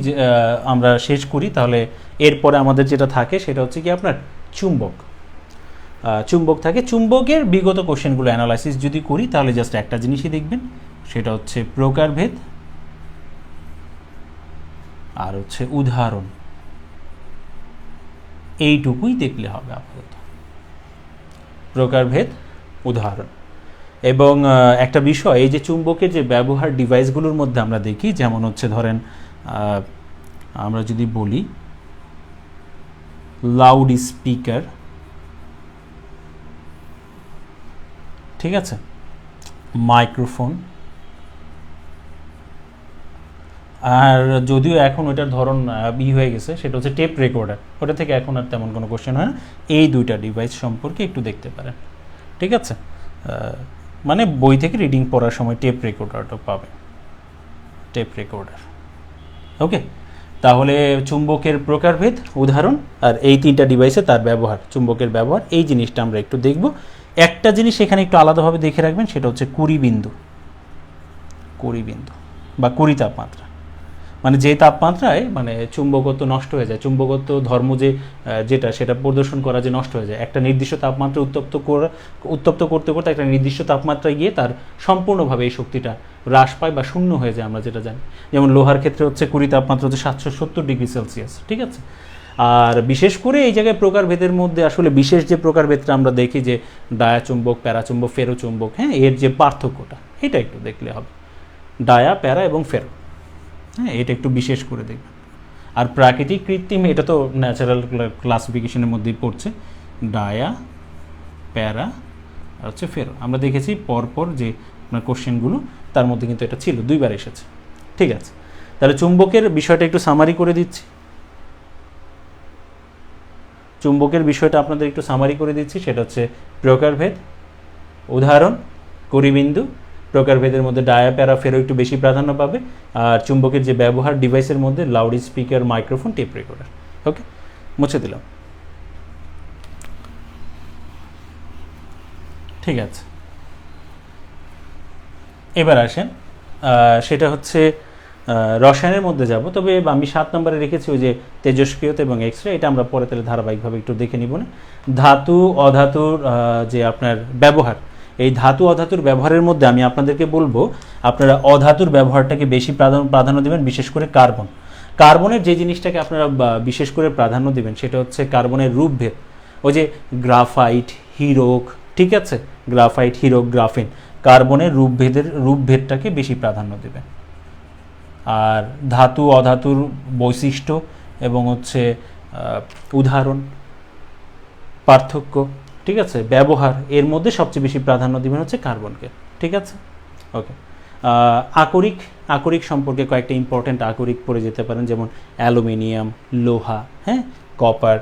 আমরা শেষ করি, তাহলে এরপরে আমাদের যেটা থাকে সেটা হচ্ছে কি আপনার চুম্বক। চুম্বক থাকে। চুম্বকের বিগত কোশ্চেনগুলো অ্যানালাইসিস যদি করি, তাহলে জাস্ট একটা জিনিসই দেখবেন, সেটা হচ্ছে প্রকারভেদ আর হচ্ছে উদাহরণ, এইটুকুই দেখলে হবে আপাতত। প্রকারভেদ, উদাহরণ। এবং একটা বিষয়, এই যে চুম্বকের যে ব্যবহার ডিভাইসগুলোর মধ্যে আমরা দেখি, যেমন হচ্ছে ধরেন আমরা যদি বলি লাউড স্পিকার, ঠিক আছে, মাইক্রোফোন, আর যদিও এখন ওইটার ধরন হয়ে গেছে, সেটা হচ্ছে টেপ রেকর্ডার, ওটা থেকে এখন আর তেমন কোনো কোশ্চেন হয় না। এই দুইটা ডিভাইস সম্পর্কে একটু দেখতে পারেন, ঠিক আছে। মানে বই থেকে রিডিং পড়ার সময় টেপ রেকর্ডারটা পাবে, টেপ রেকর্ডার। ওকে, তাহলে চুম্বকের প্রকারভেদ, উদাহরণ, আর এই 3টা ডিভাইসে তার ব্যবহার, চুম্বকের ব্যবহার, এই জিনিসটা আমরা একটু দেখব। একটা জিনিস এখানে একটু আলাদাভাবে দেখে রাখবেন, সেটা হচ্ছে 20 বিন্দু, 20 বিন্দু বা 20 তাপমাত্রা। মানে যে তাপমাত্রায় মানে চুম্বকত্ব নষ্ট হয়ে যায়, চুম্বকত্ব ধর্ম যেটা সেটা প্রদর্শন করা যে নষ্ট হয়ে যায়, একটা নির্দিষ্ট তাপমাত্রা উত্তপ্ত করতে করতে একটা নির্দিষ্ট তাপমাত্রায় গিয়ে তার সম্পূর্ণভাবে এই শক্তিটা হ্রাস পায় বা শূন্য হয়ে যায়, আমরা যেটা জানি। যেমন লোহার ক্ষেত্রে হচ্ছে 20 তাপমাত্রা হচ্ছে 770 ডিগ্রি সেলসিয়াস, ঠিক আছে। আর বিশেষ করে এই জায়গায় প্রকারভেদের মধ্যে আসলে বিশেষ যে প্রকারভেদটা আমরা দেখি, যে ডায়াচুম্বক, প্যারাচুম্বক, ফেরোচুম্বক, হ্যাঁ, এর যে পার্থক্যটা এটা একটু দেখলে হবে, ডায়া, প্যারা এবং ফেরো, হ্যাঁ, এটা একটু বিশেষ করে দেখবেন। আর প্রাকৃতিক, কৃত্রিম, এটা তো ন্যাচারাল ক্লাসিফিকেশনের মধ্যেই পড়ছে, ডায়া, প্যারা আর হচ্ছে ফেরো। আমরা দেখেছি পরপর যে আপনার কোশ্চেনগুলো, তার মধ্যে কিন্তু এটা ছিল, 2বার এসেছে, ঠিক আছে। তাহলে চুম্বকের বিষয়টা একটু সামারি করে দিচ্ছি, চুম্বকের বিষয়টা আপনাদের একটু সামারি করে দিচ্ছি। সেটা হচ্ছে প্রকারভেদ, উদাহরণ, 20 বিন্দু। প্রকারভেদের মধ্যে ডায়া, প্যারা, ফেরো একটু বেশি প্রাধান্য পাবে। আর চুম্বকের যে ব্যবহার ডিভাইসের মধ্যে loud speaker, microphone, tape recorder. Okay, মুছে দিলাম, ঠিক আছে। এবার আসেন, সেটা হচ্ছে রসায়নের মধ্যে যাব। তবে আমি 7 নম্বরে রেখেছি ওই যে তেজস্ক্রিয়তা এবং এক্সরে, এটা আমরা পরে তাহলে ধারাবাহিকভাবে একটু দেখে নিব না। ধাতু অধাতুর যে আপনার ব্যবহার, এই ধাতু অধাতুর ব্যবহারের মধ্যে আমি আপনাদেরকে বলবো, আপনারা অধাতুর ব্যবহারটাকে বেশি প্রাধান্য দেবেন, বিশেষ করে কার্বন। কার্বনের যে জিনিসটাকে আপনারা বিশেষ করে প্রাধান্য দেবেন, সেটা হচ্ছে কার্বনের রূপভেদ। ওই যে গ্রাফাইট, হিরোক, ঠিক আছে, গ্রাফাইট, হিরোক, গ্রাফিন, কার্বনের রূপভেদটাকে বেশি প্রাধান্য দেবেন। আর ধাতু অধাতুর বৈশিষ্ট্য এবং হচ্ছে উদাহরণ, পার্থক্য, ঠিক আছে, ব্যবহার, এর মধ্যে সবচেয়ে বেশি প্রাধান্য দিবেন হচ্ছে কার্বনকে, ঠিক আছে। ওকে, আকরিক সম্পর্কে কয়েকটা ইম্পর্টেন্ট আকরিক পড়ে যেতে পারেন, যেমন অ্যালুমিনিয়াম, লোহা, হ্যাঁ, কপার,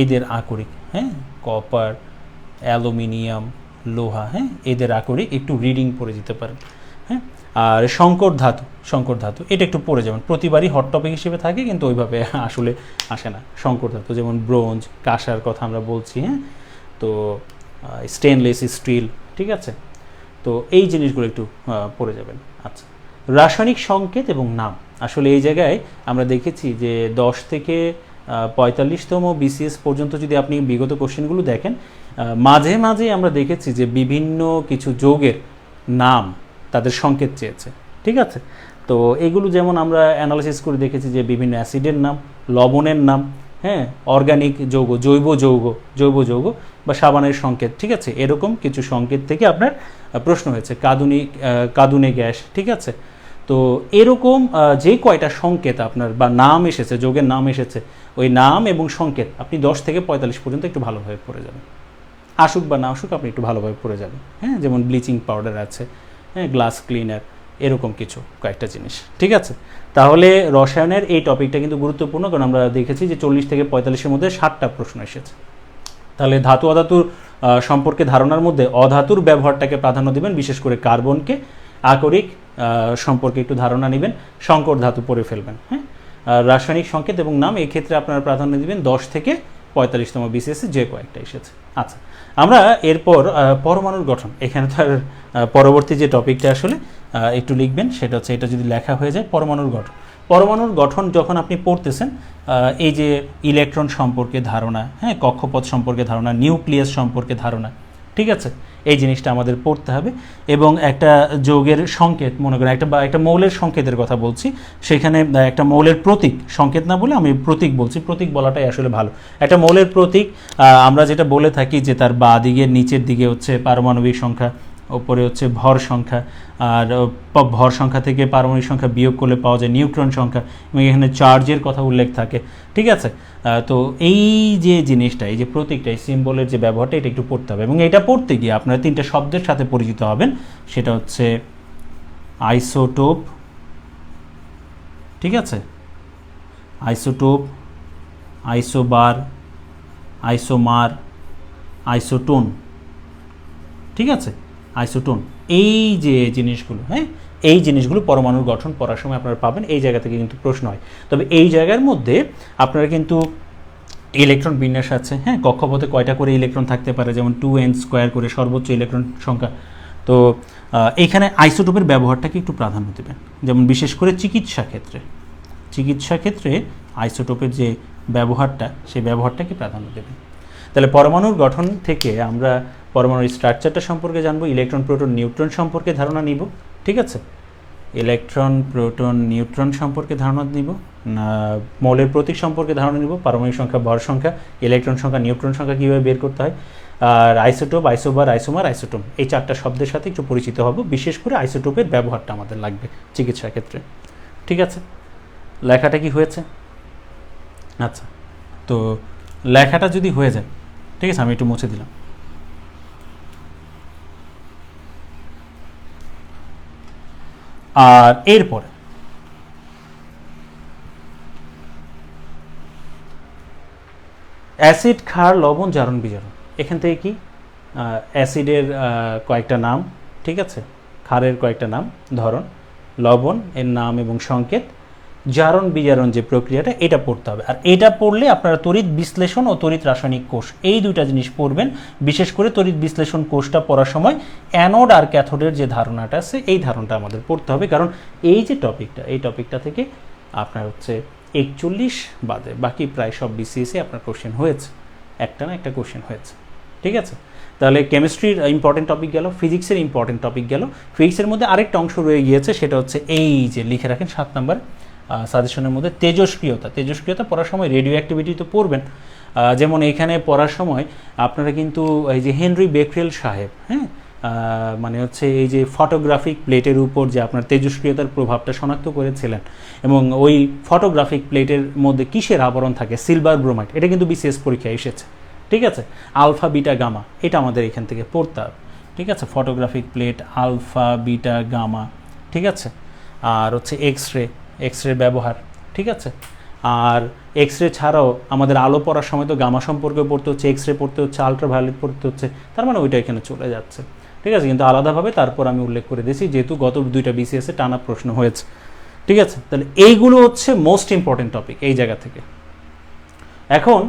এদের আকরিক, হ্যাঁ, কপার, অ্যালুমিনিয়াম, লোহা, হ্যাঁ, এদের আকরিক একটু রিডিং পড়ে যেতে পারেন, হ্যাঁ। আর সংকর ধাতু এটা একটু পড়ে যাবেন, প্রতিবারই হট টপিক হিসেবে থাকে, কিন্তু ওইভাবে আসলে আসে না। সংকর ধাতু যেমন ব্রোঞ্জ, কাঁসার কথা আমরা বলছি, হ্যাঁ, তো স্টেনলেস স্টিল, ঠিক আছে। তো এই জিনিসগুলো একটু পড়ে যাবেন। আচ্ছা, রাসায়নিক সংকেত এবং নাম। আসলে এই জায়গায় আমরা দেখেছি যে 10 থেকে 45তম বিসিএস পর্যন্ত যদি আপনি বিগত কোশ্চেনগুলো দেখেন, মাঝে মাঝে আমরা দেখেছি যে বিভিন্ন কিছু যৌগের নাম, তাদের সংকেত চেয়েছে, ঠিক আছে। তো এগুলো যেমন আমরা অ্যানালাইসিস করে দেখেছি যে বিভিন্ন অ্যাসিডের নাম, লবণের নাম, হ্যাঁ, অর্গানিক যৌগ, জৈব যৌগ বা সাবানের সংকেত, ঠিক আছে, এরকম কিছু সংকেত থেকে আপনার প্রশ্ন হয়েছে। কাঁদুনে গ্যাস, ঠিক আছে। তো এরকম যে কয়টা সংকেত আপনার বা নাম এসেছে, যৌগের নাম এসেছে, ওই নাম এবং সংকেত আপনি 10 থেকে 45 পর্যন্ত একটু ভালোভাবে পড়ে যাবেন। আসুক বা না আসুক আপনি একটু ভালোভাবে পড়ে যাবেন। হ্যাঁ, যেমন ব্লিচিং পাউডার আছে, হ্যাঁ, গ্লাস ক্লিনার, এরকম কিছু কয়েকটা জিনিস, ঠিক আছে। তাহলে রসায়নের এই টপিকটা কিন্তু গুরুত্বপূর্ণ, কারণ আমরা দেখেছি যে 40 থেকে 45-এর মধ্যে 60টা প্রশ্ন এসেছে। তাহলে ধাতু অধাতুর সম্পর্কে ধারণার মধ্যে অধাতুর ব্যবহারটাকে প্রাধান্য দিবেন, বিশেষ করে কার্বনকে। আকরিক সম্পর্কে একটু ধারণা নেবেন, সংকর ধাতু পড়ে ফেলবেন। হ্যাঁ, রাসায়নিক সংকেত এবং নাম এই ক্ষেত্রে আপনারা প্রাধান্য দিবেন 10 থেকে 45তম বিসিএসে যে কয়েকটা এসেছে। আচ্ছা, আমরা এরপর পরমাণুর গঠন, এখানে তার পরবর্তী যে টপিকটা আসলে একটু লিখবেন সেটা হচ্ছে, এটা যদি লেখা হয়ে যায় পরমাণুর গঠন। পরমাণুর গঠন যখন আপনি পড়তেছেন, এই যে ইলেকট্রন সম্পর্কে ধারণা, হ্যাঁ, কক্ষপথ সম্পর্কে ধারণা, নিউক্লিয়াস সম্পর্কে ধারণা, ঠিক আছে, এই জিনিসটা আমাদের পড়তে হবে। এবং একটা যৌগের সংকেত, মনে করেন একটা মৌলের সংকেতের কথা বলছি, সেখানে একটা মৌলের প্রতীক, সংকেত না বলে আমি প্রতীক বলছি, প্রতীক বলাটাই আসলে ভালো। একটা মৌলের প্রতীক আমরা যেটা বলে থাকি যে তার বাঁ দিকের নিচের দিকে হচ্ছে পারমাণবিক সংখ্যা, ওপরে হচ্ছে ভর সংখ্যা, আর ভর সংখ্যা থেকে পারমাণবিক সংখ্যা বিয়োগ করলে পাওয়া যায় নিউট্রন সংখ্যা, এবং এখানে চার্জের কথা উল্লেখ থাকে, ঠিক আছে। তো এই যে জিনিসটা, এই যে প্রতীকটা, এই সিম্বলের যে ব্যবহারটা, এটা একটু পড়তে হবে। এবং এটা পড়তে গিয়ে আপনারা 3টে শব্দের সাথে পরিচিত হবেন, সেটা হচ্ছে আইসোটোপ, ঠিক আছে, আইসোটোপ, আইসোবার, আইসোমার, আইসোটোন, ঠিক আছে, আইসোটোন। এই যে জিনিসগুলো, হ্যাঁ, এই জিনিসগুলো পরমাণুর গঠন পড়ার সময় আপনারা পাবেন, এই জায়গা থেকে কিন্তু প্রশ্ন হয়। তবে এই জায়গার মধ্যে আপনারা কিন্তু ইলেকট্রন বিন্যাস আছে, হ্যাঁ, কক্ষপথে কয়টা করে ইলেকট্রন থাকতে পারে, যেমন 2n² করে সর্বোচ্চ ইলেকট্রন সংখ্যা। তো এইখানে আইসোটোপের ব্যবহারটাকে একটু প্রাধান্য দেবেন, যেমন বিশেষ করে চিকিৎসা ক্ষেত্রে আইসোটোপের যে ব্যবহারটা, সেই ব্যবহারটাকে প্রাধান্য দেবেন। তাহলে পরমাণুর গঠন থেকে আমরা পরমাণুর স্ট্রাকচারটা সম্পর্কে জানবো, ইলেকট্রন, প্রোটন, নিউট্রন সম্পর্কে ধারণা নিব, ঠিক আছে, ইলেকট্রন, প্রোটন, নিউট্রন সম্পর্কে ধারণা নিব, মৌলের প্রতীক সম্পর্কে ধারণা নিব, পারমাণবিক সংখ্যা, ভর সংখ্যা, ইলেকট্রন সংখ্যা, নিউট্রন সংখ্যা কীভাবে বের করতে হয়, আর আইসোটোপ, আইসোবার, আইসোমার, আইসোটোন, এই 4টা শব্দের সাথে একটু পরিচিত হব। বিশেষ করে আইসোটোপের ব্যবহারটা আমাদের লাগবে চিকিৎসা ক্ষেত্রে, ঠিক আছে। লেখাটা কি হয়েছে? আচ্ছা, তো লেখাটা যদি হয়ে যায়, ঠিক আছে, আমি একটু মুছে দিলাম। আর এরপরে অ্যাসিড, ক্ষার, লবণ, জারণ, বিজারণ, এখান থেকে কি অ্যাসিডের কয়েকটা নাম, ঠিক আছে, ক্ষারের কয়েকটা নাম, ধরন, লবণ এর নাম এবং সংকেত, জারণ বিজারণ যে প্রক্রিয়াটা, এটা পড়তে হবে। আর এটা পড়লে আপনারা তড়িৎ বিশ্লেষণ ও তড়িৎ রাসায়নিক কোষ, এই দুইটা জিনিস পড়বেন। বিশেষ করে তড়িৎ বিশ্লেষণ কোষটা পড়ার সময় অ্যানোড আর ক্যাথোডের যে ধারণাটা আছে, এই ধারণাটা আমাদের পড়তে হবে, কারণ এই যে টপিকটা, এই টপিকটা থেকে আপনার হচ্ছে 41 বাদে বাকি প্রায় সব বিসিএসে আপনার কোশ্চেন হয়েছে, একটা না একটা কোশ্চেন হয়েছে, ঠিক আছে। তাহলে কেমিস্ট্রির ইম্পর্টেন্ট টপিক গেল, ফিজিক্সের ইম্পর্টেন্ট টপিক গেল। ফিজিক্সের মধ্যে আরেকটা অংশ রয়ে গিয়েছে, সেটা হচ্ছে এই যে লিখে রাখেন 7 নাম্বার সাজেশনের মধ্যে তেজস্ক্রিয়তা পড়ার সময় রেডিও অ্যাক্টিভিটি তো পড়বেন। যেমন এইখানে পড়ার সময় আপনারা কিন্তু এই যে হেনরি বেকরেল সাহেব, হ্যাঁ, মানে হচ্ছে এই যে ফটোগ্রাফিক প্লেটের উপর যে আপনার তেজস্ক্রিয়তার প্রভাবটা শনাক্ত করেছিলেন, এবং ওই ফটোগ্রাফিক প্লেটের মধ্যে কিসের আবরণ থাকে, সিলভার ব্রোমাইড, এটা কিন্তু বিসিএস পরীক্ষায় এসেছে, ঠিক আছে। আলফা, বিটা, গামা, এটা আমাদের এখান থেকে পড়তে হবে, ঠিক আছে। Photographic plate, alpha, beta, gamma, ঠিক আছে। আর হচ্ছে এক্স রে ব্যবহার, ঠিক আছে। আর এক্স রে ছাড়াও আমাদের আলো পড়ার সময় তো গামা সম্পর্কে পড়তে হচ্ছে, এক্স রে পড়তে হচ্ছে, আলট্রাভায়োলেট পড়তে হচ্ছে, তার মানে ওইটা এখানে চলে যাচ্ছে, ঠিক আছে। কিন্তু আলাদাভাবে তারপর আমি উল্লেখ করে দিয়েছি, যেহেতু গত 2টা বিসিএসে টানা প্রশ্ন হয়েছে, ঠিক আছে। তাহলে এইগুলো হচ্ছে মোস্ট ইম্পর্টেন্ট টপিক এই জায়গা থেকে। এখন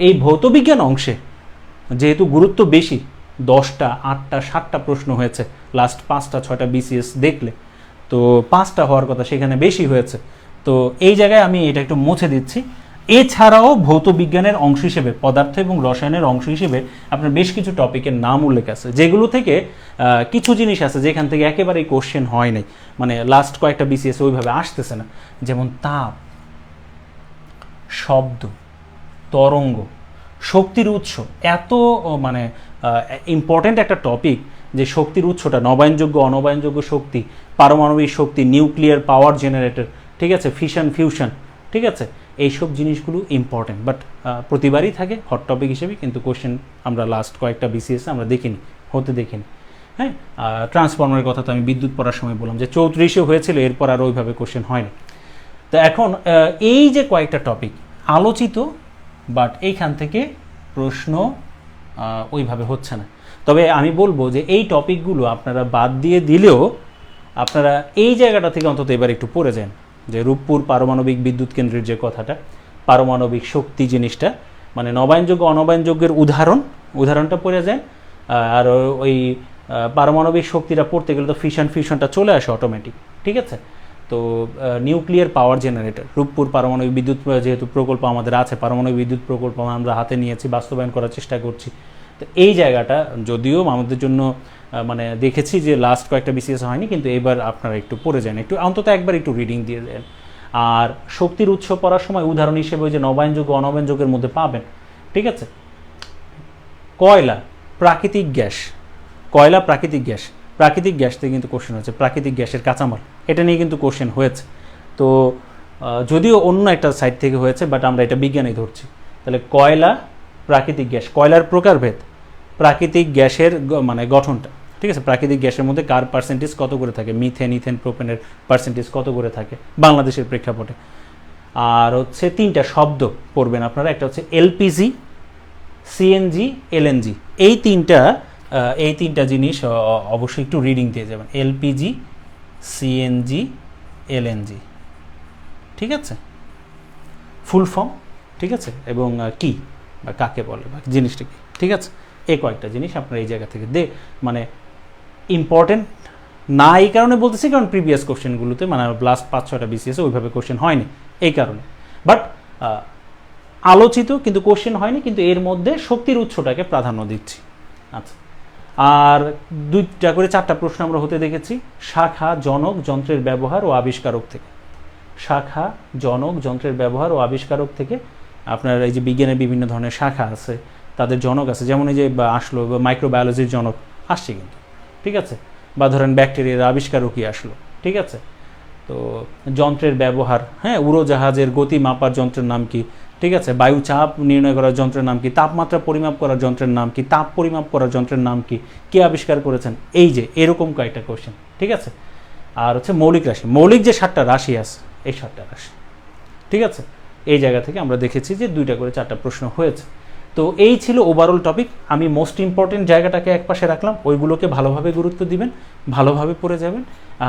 এই ভৌতবিজ্ঞান অংশে যেহেতু গুরুত্ব বেশি, 10টা, 8টা, 7টা প্রশ্ন হয়েছে, লাস্ট 5টা 6টা বিসিএস দেখলে তো 5টা হওয়ার কথা, সেখানে বেশি হয়েছে। তো এই জায়গায় আমি এটা একটু মুছে দিচ্ছি। এছাড়াও ভৌতবিজ্ঞানের অংশ হিসেবে, পদার্থ এবং রসায়নের অংশ হিসেবে আপনার বেশ কিছু টপিকের নাম উল্লেখ আছে, যেগুলো থেকে কিছু জিনিস আছে যেখান থেকে একেবারেই কোশ্চেন হয় নাই, মানে লাস্ট কয়েকটা বিসিএস ওইভাবে আসতেছে না, যেমন তাপ, শব্দ, তরঙ্গ, শক্তির উৎস, এত মানে ইম্পর্ট্যান্ট একটা টপিক যে শক্তির উৎসটা নবায়নযোগ্য অনবায়নযোগ্য শক্তি, পারমাণবিক শক্তি, নিউক্লিয়ার পাওয়ার জেনারেটর, ঠিক আছে, ফিশন ফিউশন, ঠিক আছে, এইসব জিনিসগুলো ইম্পর্টেন্ট, বাট প্রতিবারই থাকে হট টপিক হিসেবে, কিন্তু কোশ্চেন আমরা লাস্ট কয়েকটা বিসিএস আমরা দেখিনি, হতে দেখিনি। হ্যাঁ, ট্রান্সফর্মারের কথা তো আমি বিদ্যুৎ পড়ার সময় বললাম যে 34-এ হয়েছিল, এরপর আর ওইভাবে কোশ্চেন হয়নি। তো এখন এই যে কয়েকটা টপিক আলোচিত, বাট এইখান থেকে প্রশ্ন ওইভাবে হচ্ছে না। তবে আমি বলবো যে এই টপিকগুলো আপনারা বাদ দিয়ে দিলেও আপনারা এই জায়গাটা থেকে অন্তত এবার একটু পড়ে যান, যে রূপপুর পারমাণবিক বিদ্যুৎ কেন্দ্রের যে কথাটা, পারমাণবিক শক্তি জিনিসটা, মানে নবায়নযোগ্য অনবায়নযোগ্যের উদাহরণটা পড়ে যায়। আর ওই পারমাণবিক শক্তিটা পড়তে গেলে তো ফিউশনটা চলে আসে অটোমেটিক, ঠিক আছে। তো নিউক্লিয়ার পাওয়ার জেনারেটর, রূপপুর পারমাণবিক বিদ্যুৎ যেহেতু প্রকল্প আমাদের আছে, পারমাণবিক বিদ্যুৎ প্রকল্প আমরা হাতে নিয়েছি, বাস্তবায়ন করার চেষ্টা করছি। তো এই জায়গাটা যদিও আমাদের জন্য মানে দেখেছি যে লাস্ট কয়েকটা বিসিএস হয়নি, কিন্তু এবার আপনারা একটু পড়ে যান, একটু অন্তত একবার একটু রিডিং দিয়ে দেন। আর শক্তির উৎস পড়ার সময় উদাহরণ হিসেবে ওই যে নবায়নযোগ্য অনবায়নযোগ্যের মধ্যে পাবেন, ঠিক আছে। কয়লা, প্রাকৃতিক গ্যাস, কয়লা প্রাকৃতিক গ্যাস থেকে কিন্তু কোশ্চেন হয়েছে, প্রাকৃতিক গ্যাসের কাঁচামাল, এটা নিয়ে কিন্তু কোশ্চেন হয়েছে। তো যদিও অন্য একটা সাইড থেকে হয়েছে, বাট আমরা এটা বিজ্ঞানেই ধরছি। তাহলে কয়লা, প্রাকৃতিক গ্যাস, কয়লার প্রকারভেদ, প্রাকৃতিক গ্যাসের মানে গঠনটা, ঠিক আছে, প্রাকৃতিক গ্যাসের মধ্যে কার পার্সেন্টেজ কত করে থাকে, মিথেন, ইথেন, প্রোপেনের পার্সেন্টেজ কত করে থাকে বাংলাদেশের প্রেক্ষাপটে। আর হচ্ছে 3টা শব্দ পড়বেন আপনারা, একটা হচ্ছে এলপিজি, সিএনজি, এলএনজি। এই তিনটা জিনিস অবশ্যই একটু রিডিং দিয়ে যাবেন, এলপিজি, সিএনজি, এলএনজি, ঠিক আছে, ফুল ফর্ম, ঠিক আছে, এবং কি বা কাকে বলে বা জিনিসটা কি, ঠিক আছে। এই কয়েকটা জিনিস আপনারা এই জায়গা থেকে মানে ইম্পর্টেন্ট না এই কারণে বলতেছি, কারণ প্রিভিয়াস কোশ্চেনগুলোতে মানে লাস্ট 5-6টা বিসিএসে ওইভাবে কোশ্চেন হয়নি এই কারণে, বাট আলোচিত কিন্তু কোশ্চেন হয়নি, কিন্তু এর মধ্যে শক্তির উৎসটাকে প্রাধান্য দিচ্ছি। আচ্ছা, আর 2টা করে 4টা প্রশ্ন আমরা হতে দেখেছি, শাখা, জনক, যন্ত্রের ব্যবহার ও আবিষ্কারক থেকে। শাখা, জনক, যন্ত্রের ব্যবহার ও আবিষ্কারক থেকে আপনার এই যে বিজ্ঞানের বিভিন্ন ধরনের শাখা আছে, তাদের জনক আছে, যেমন এই যে আসলো মাইক্রোবায়োলজির জনক আসছে কিন্তু, ঠিক আছে, বা ধরেন ব্যাকটেরিয়ার আবিষ্কারকই আসলো, ঠিক আছে। তো যন্ত্রের ব্যবহার, হ্যাঁ, উড়োজাহাজের গতি মাপার যন্ত্রের নাম কি, ঠিক আছে, বায়ু চাপ নির্ণয় করার যন্ত্রের নাম কি, তাপমাত্রা পরিমাপ করার যন্ত্রের নাম কি, তাপ পরিমাপ করার যন্ত্রের নাম কি, কে আবিষ্কার করেছেন, এই যে এরকম কয়েকটা কোশ্চেন, ঠিক আছে। আর হচ্ছে মৌলিক রাশি, মৌলিক যে 7টা রাশি আছে, এই 7টা রাশি, ঠিক আছে। এই জায়গা থেকে আমরা দেখেছি যে 2টা করে 4টা প্রশ্ন হয়েছে। তো এই ছিল ওভারঅল টপিক। আমি মোস্ট ইম্পর্টেন্ট জায়গাটাকে একপাশে রাখলাম, ওইগুলোকে ভালোভাবে গুরুত্ব দিবেন, ভালোভাবে পড়ে যাবেন।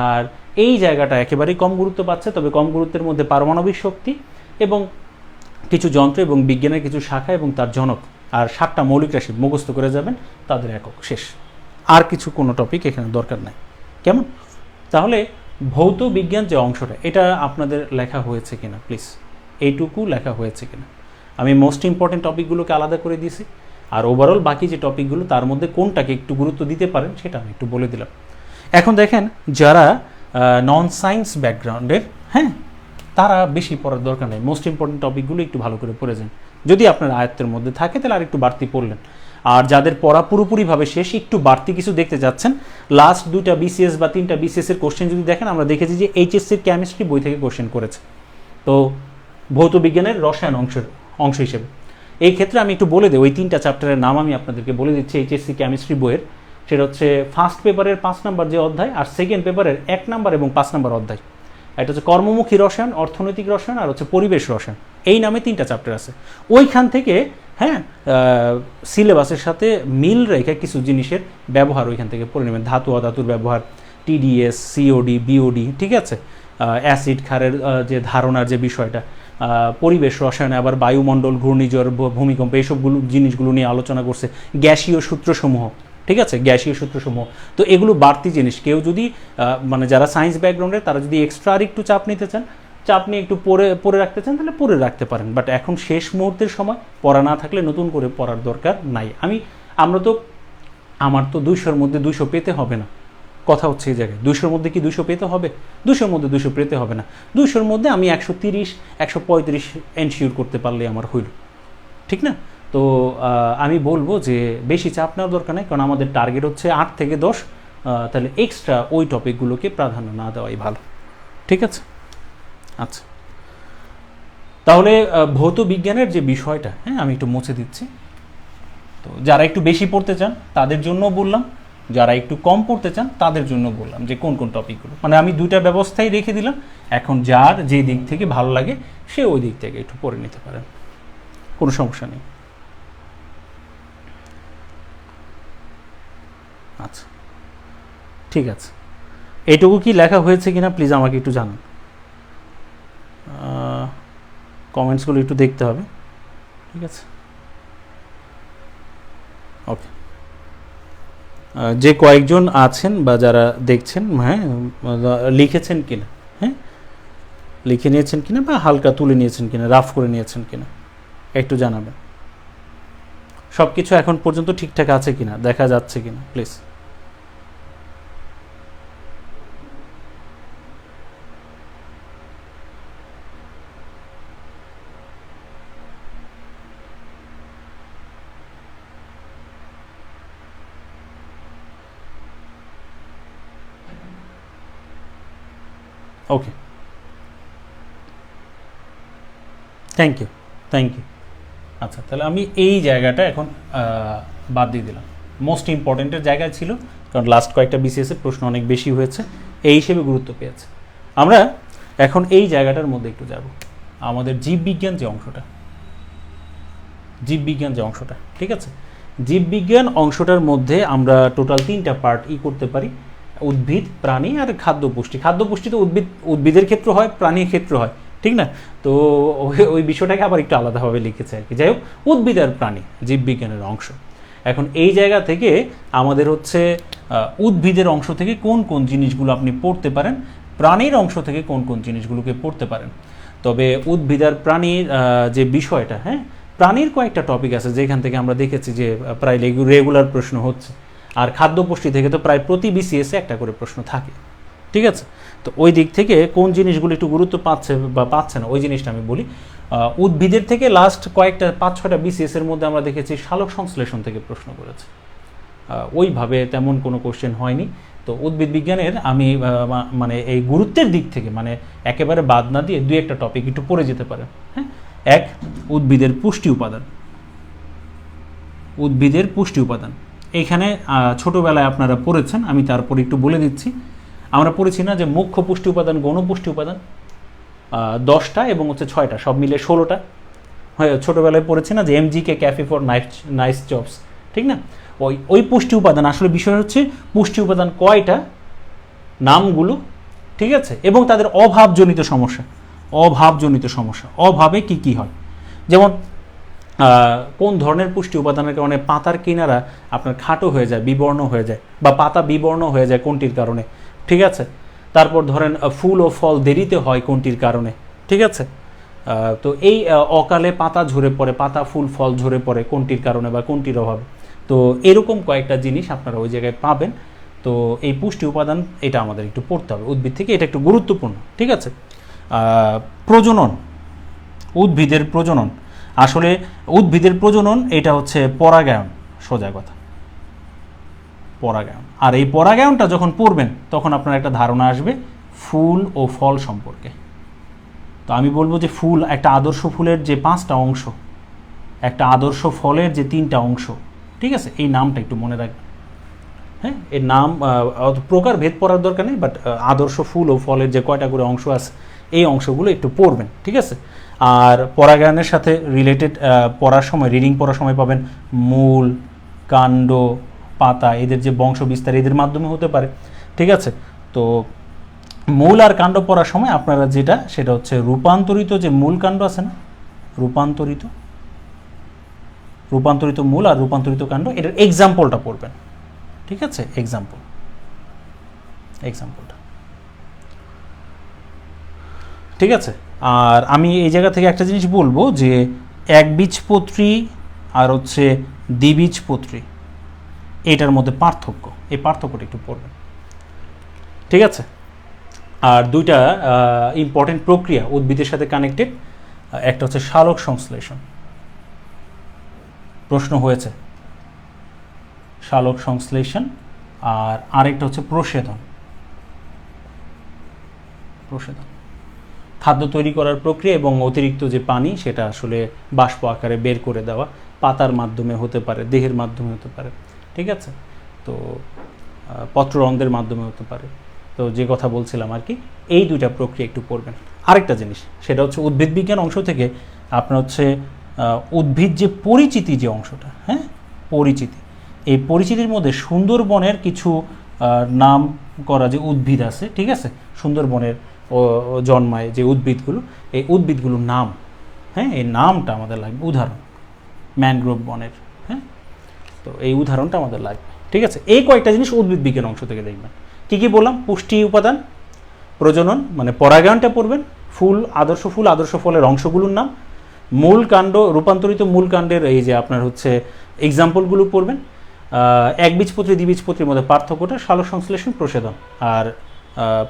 আর এই জায়গাটা একেবারেই কম গুরুত্ব পাচ্ছে, তবে কম গুরুত্বের মধ্যে পারমাণবিক শক্তি এবং কিছু যন্ত্র এবং বিজ্ঞানের কিছু শাখা এবং তার জনক, আর 7টা মৌলিক রাশি মুখস্থ করে যাবেন, তাদের একক শেষ। আর কিছু কোনো টপিক এখানে দরকার নাই, কেমন? তাহলে ভৌত বিজ্ঞান যে অংশটা, এটা আপনাদের লেখা হয়েছে কিনা প্লিজ, এইটুকু লেখা হয়েছে কিনা। আমি মোস্ট ইম্পর্টেন্ট টপিকগুলোকে আলাদা করে দিয়েছি, আর ওভারঅল বাকি যে টপিকগুলো তার মধ্যে কোনটাকে একটু গুরুত্ব দিতে পারেন সেটা আমি একটু বলে দিলাম। এখন দেখেন, যারা নন সায়েন্স ব্যাকগ্রাউন্ডের, হ্যাঁ, তারা বেশি পড়ার দরকার নেই, মোস্ট ইম্পর্টেন্ট টপিকগুলো একটু ভালো করে পড়ে যান। যদি আপনার আয়ত্তের মধ্যে থাকে তাহলে আর একটু বাড়তি পড়লেন। আর যাদের পড়া পুরোপুরিভাবে শেষ, একটু বাড়তি কিছু দেখতে যাচ্ছেন, লাস্ট 2টা বিসিএস বা 3টা বিসিএস এর কোশ্চেন যদি দেখেন, আমরা দেখেছি যে এইচএসসির কেমিস্ট্রি বই থেকে কোশ্চেন করেছে, তো ভৌত বিজ্ঞানের রসায়ন অংশ হিসেবে। এই ক্ষেত্রে আমি একটু বলে দিই, ওই 3টা চ্যাপ্টারের নাম আমি আপনাদেরকে বলে দিচ্ছি এইচএসসি কেমিস্ট্রি বইয়ের। সেটা হচ্ছে ফার্স্ট পেপারের 5 নম্বর যে অধ্যায়, আর সেকেন্ড পেপারের 1 নম্বর এবং 5 নম্বর অধ্যায়। এটা হচ্ছে কর্মমুখী রসায়ন, অর্থনৈতিক রসায়ন, আর হচ্ছে পরিবেশ রসায়ন, এই নামে 3টা চ্যাপ্টার আছে। ওইখান থেকে, হ্যাঁ, সিলেবাসের সাথে মিল রেখে কিছু জিনিসের ব্যবহার ওইখান থেকে পড়ে নেবেন। ধাতু অধাতুর ব্যবহার, টিডিএস, সিওডি, বিওডি, ঠিক আছে, অ্যাসিড ক্ষারের যে ধারণার যে বিষয়টা, পরিবেশ রসায়নে আবার বায়ুমণ্ডল, ঘূর্ণিঝড়, ভূমিকম্প, এইসবগুলো জিনিসগুলো নিয়ে আলোচনা করছে। গ্যাসীয় সূত্রসমূহ, ঠিক আছে, গ্যাসীয় সূত্রসমূহ। তো এগুলো বাড়তি জিনিস, কেউ যদি মানে যারা সায়েন্স ব্যাকগ্রাউন্ডের, তারা যদি এক্সট্রা আর একটু চাপ নিতে চান, চাপ নিয়ে একটু পড়ে রাখতে চান, তাহলে পড়ে রাখতে পারেন। বাট এখন শেষ মুহূর্তের সময় পড়া না থাকলে নতুন করে পড়ার দরকার নাই। আমার তো 200-র মধ্যে 200 পেতে হবে না, কথা হচ্ছে এই জায়গায়। 200-র মধ্যে কি 200 পেতে হবে? 200-র মধ্যে 200 পেতে হবে না। 200-র মধ্যে আমি 130, 135 এনশিওর করতে পারলে আমার হইল, ঠিক না? তো আমি বলবো যে বেশি চাপ নেওয়ার দরকার নেই, কারণ আমাদের টার্গেট হচ্ছে 8 থেকে 10, তাহলে এক্সট্রা ওই টপিকগুলোকে প্রাধান্য না দেওয়াই ভালো। ঠিক আছে, আচ্ছা তাহলে ভৌত বিজ্ঞানের যে বিষয়টা, হ্যাঁ আমি একটু মুছে দিচ্ছি। তো যারা একটু বেশি পড়তে চান তাদের জন্য বললাম, যারা একটু কম পড়তে চান তাদের জন্য বললাম যে কোন কোন টপিকগুলো, মানে আমি দুইটা ব্যবস্থাই রেখে দিলাম। এখন যার যে দিক থেকে ভালো লাগে সে ওই দিক থেকে একটু পড়ে নিতে পারেন, কোনো সমস্যা নেই। আচ্ছা ঠিক আছে, এইটুকু কি লেখা হয়েছে কিনা প্লিজ আমাকে একটু জানান, কমেন্টসগুলো একটু দেখতে হবে। ঠিক আছে, ওকে। যে কয়েকজন আছেন বা যারা দেখছেন, হ্যাঁ লিখেছেন কিনা, হ্যাঁ লিখে নিয়েছেন কিনা বা হালকা তুলে নিয়েছেন কিনা, রাফ করে নিয়েছেন কিনা একটু জানাবেন। সব কিছু এখন পর্যন্ত ঠিকঠাক আছে কিনা, দেখা যাচ্ছে কিনা please. Okay, thank you, thank you. আচ্ছা তাহলে আমি এই জায়গাটা এখন বাদ দিয়ে দিলাম, মোস্ট ইম্পর্টেন্টের জায়গায় ছিল, কারণ লাস্ট কয়েকটা বিসিএসের প্রশ্ন অনেক বেশি হয়েছে, এই হিসেবে গুরুত্ব পেয়েছে। আমরা এখন এই জায়গাটার মধ্যে একটু যাব, আমাদের জীববিজ্ঞান যে অংশটা, জীববিজ্ঞান যে অংশটা, ঠিক আছে, জীববিজ্ঞান অংশটার মধ্যে আমরা টোটাল 3টা পার্ট করতে পারি, উদ্ভিদ, প্রাণী আর খাদ্য পুষ্টি। খাদ্য পুষ্টি তো উদ্ভিদের ক্ষেত্রে হয়, প্রাণীর ক্ষেত্রে হয়, ঠিক না? তো ওই বিষয়টাকে আবার একটু আলাদাভাবে লিখেছে আর কি। যাই হোক, উদ্ভিদ আর প্রাণী জীববিজ্ঞানের অংশ। এখন এই জায়গা থেকে আমাদের হচ্ছে উদ্ভিদের অংশ থেকে কোন কোন জিনিসগুলো আপনি পড়তে পারেন, প্রাণীর অংশ থেকে কোন কোন জিনিসগুলোকে পড়তে পারেন। তবে উদ্ভিদ আর প্রাণীর যে বিষয়টা, হ্যাঁ প্রাণীর কয়েকটা টপিক আছে যেখান থেকে আমরা দেখেছি যে প্রায় রেগুলার প্রশ্ন হচ্ছে, আর খাদ্য পুষ্টি থেকে তো প্রায় প্রতি বিসিএসে একটা করে প্রশ্ন থাকে। ঠিক আছে, তো ওই দিক থেকে কোন জিনিসগুলো একটু গুরুত্ব পাচ্ছে বা পাচ্ছে না ওই জিনিসটা আমি বলি। উদ্ভিদের থেকে লাস্ট কয়েকটা 5-6টা বিসিএসের মধ্যে আমরা দেখেছি সালোক সংশ্লেষণ থেকে প্রশ্ন করেছে, ওইভাবে তেমন কোনো কোশ্চেন হয়নি। তো উদ্ভিদ বিজ্ঞানের আমি মানে এই গুরুত্বের দিক থেকে মানে একেবারে বাদ না দিয়ে 2-একটা টপিক একটু পড়ে যেতে পারে। হ্যাঁ, এক, উদ্ভিদের পুষ্টি উপাদান। উদ্ভিদের পুষ্টি উপাদান এইখানে ছোটোবেলায় আপনারা পড়েছেন, আমি তারপর একটু বলে দিচ্ছি। আমরা পড়েছি না যে মুখ্য পুষ্টি উপাদান, গৌণ পুষ্টি উপাদান 10টা এবং হচ্ছে 6টা, সব মিলে 16টা। হয় ছোটোবেলায় পড়েছি না যে MGK cafe for nice jobs, ঠিক না? ওই পুষ্টি উপাদান, আসলে বিষয় হচ্ছে পুষ্টি উপাদান কয়টা, নামগুলো, ঠিক আছে, এবং তাদের অভাবজনিত সমস্যা। অভাবজনিত সমস্যা, অভাবে কি কি হয়, যেমন কোন ধরনের পুষ্টি উপাদানের কারণে পাতার কিনারা আপনার খাটো হয়ে যায়, বিবর্ণ হয়ে যায়, বা পাতা বিবর্ণ হয়ে যায় কোনটির কারণে, ঠিক আছে। তারপর ধরেন ফুল ও ফল দেরিতে হয় কোনটির কারণে, ঠিক আছে। তো এই অকালে পাতা ঝরে পড়ে, পাতা ফুল ফল ঝরে পড়ে কোনটির কারণে বা কোনটির অভাবে। তো এরকম কয়েকটা জিনিস আপনারা ওই জায়গায় পাবেন। তো এই পুষ্টি উপাদান এটা আমাদের একটু পড়তে হবে উদ্ভিদ থেকে, এটা একটু গুরুত্বপূর্ণ, ঠিক আছে। প্রজনন, উদ্ভিদের প্রজনন, আসলে উদ্ভিদের প্রজনন এটা হচ্ছে পরাগায়ন, সোজা কথা পরাগায়ন। আর এই পরাগায়নটা যখন পড়বেন তখন আপনার একটা ধারণা আসবে ফুল ও ফল সম্পর্কে। তো আমি বলবো যে ফুল, একটা আদর্শ ফুলের যে 5টা অংশ, একটা আদর্শ ফলের যে 3টা অংশ, ঠিক আছে, এই নামটা একটু মনে রাখবেন। হ্যাঁ, এর নাম প্রকার ভেদ পড়ার দরকার নেই, বাট আদর্শ ফুল ও ফলের যে কয়টা করে অংশ আছে এই অংশগুলো একটু পড়বেন, ঠিক আছে। আর পরাগায়নের সাথে রিলেটেড পড়ার সময়, রিডিং পড়ার সময় পাবেন মূল, কাণ্ড, পাতা, এদের যে বংশ বিস্তার এদের মাধ্যমে হতে পারে, ঠিক আছে। তো মূল আর কাণ্ড পড়ার সময় আপনারা যেটা, সেটা হচ্ছে রূপান্তরিত যে মূল কাণ্ড আছে না, রূপান্তরিত মূল আর রূপান্তরিত কাণ্ড, এটার এক্সাম্পলটা পড়বেন, ঠিক আছে, এক্সাম্পলটা, ঠিক আছে। আর আমি এই জায়গা থেকে একটা জিনিস বলবো যে একবীজপত্রী আর হচ্ছে দ্বিবীজপত্রী, এটার মধ্যে পার্থক্য, এই পার্থক্যটা একটু পড়বেন, ঠিক আছে। আর 2টা ইম্পর্টেন্ট প্রক্রিয়া উদ্ভিদের সাথে কানেক্টেড, একটা হচ্ছে সালোক সংশ্লেষণ, প্রশ্ন হয়েছে সালোক সংশ্লেষণ, আর আরেকটা হচ্ছে প্রসেদন। খাদ্য তৈরি করার প্রক্রিয়া এবং অতিরিক্ত যে পানি সেটা আসলে বাষ্প আকারে বের করে দেওয়া, পাতার মাধ্যমে হতে পারে, দেহের মাধ্যমে হতে পারে, ঠিক আছে, তো পত্ররন্ধ্রের মাধ্যমে হতে পারে। তো যে কথা বলছিলাম আর কি, এই দুইটা প্রক্রিয়া একটু পড়বেন। আরেকটা জিনিস সেটা হচ্ছে উদ্ভিদ বিজ্ঞান অংশ থেকে আপনার হচ্ছে উদ্ভিদ যে পরিচিতি যে অংশটা, হ্যাঁ, পরিচিতি, এই পরিচিতির মধ্যে সুন্দরবনের কিছু নাম করা যে উদ্ভিদ আছে, ঠিক আছে, সুন্দরবনের জন্মায় যে উদ্ভিদগুলো, এই উদ্ভিদগুলোর নাম, হ্যাঁ, এই নামটা আমাদের লাগবে, উদাহরণ ম্যানগ্রোভ বনের, হ্যাঁ, তো এই উদাহরণটা আমাদের লাগবে, ঠিক আছে। এই কয়েকটা জিনিস উদ্ভিদ বিজ্ঞান অংশ থেকে দেখবেন। কী কী বললাম? পুষ্টি উপাদান, প্রজনন মানে পরাগায়নটা পড়বেন, ফুল আদর্শ ফলের অংশগুলোর নাম, মূল কাণ্ড, রূপান্তরিত মূল কাণ্ডের এই যে আপনার হচ্ছে এক্সাম্পলগুলো পড়বেন, একবীজপত্রী দ্বিবীজপত্রীর মধ্যে পার্থক্যটা, সালোক সংশ্লেষণ, প্রসেদন, আর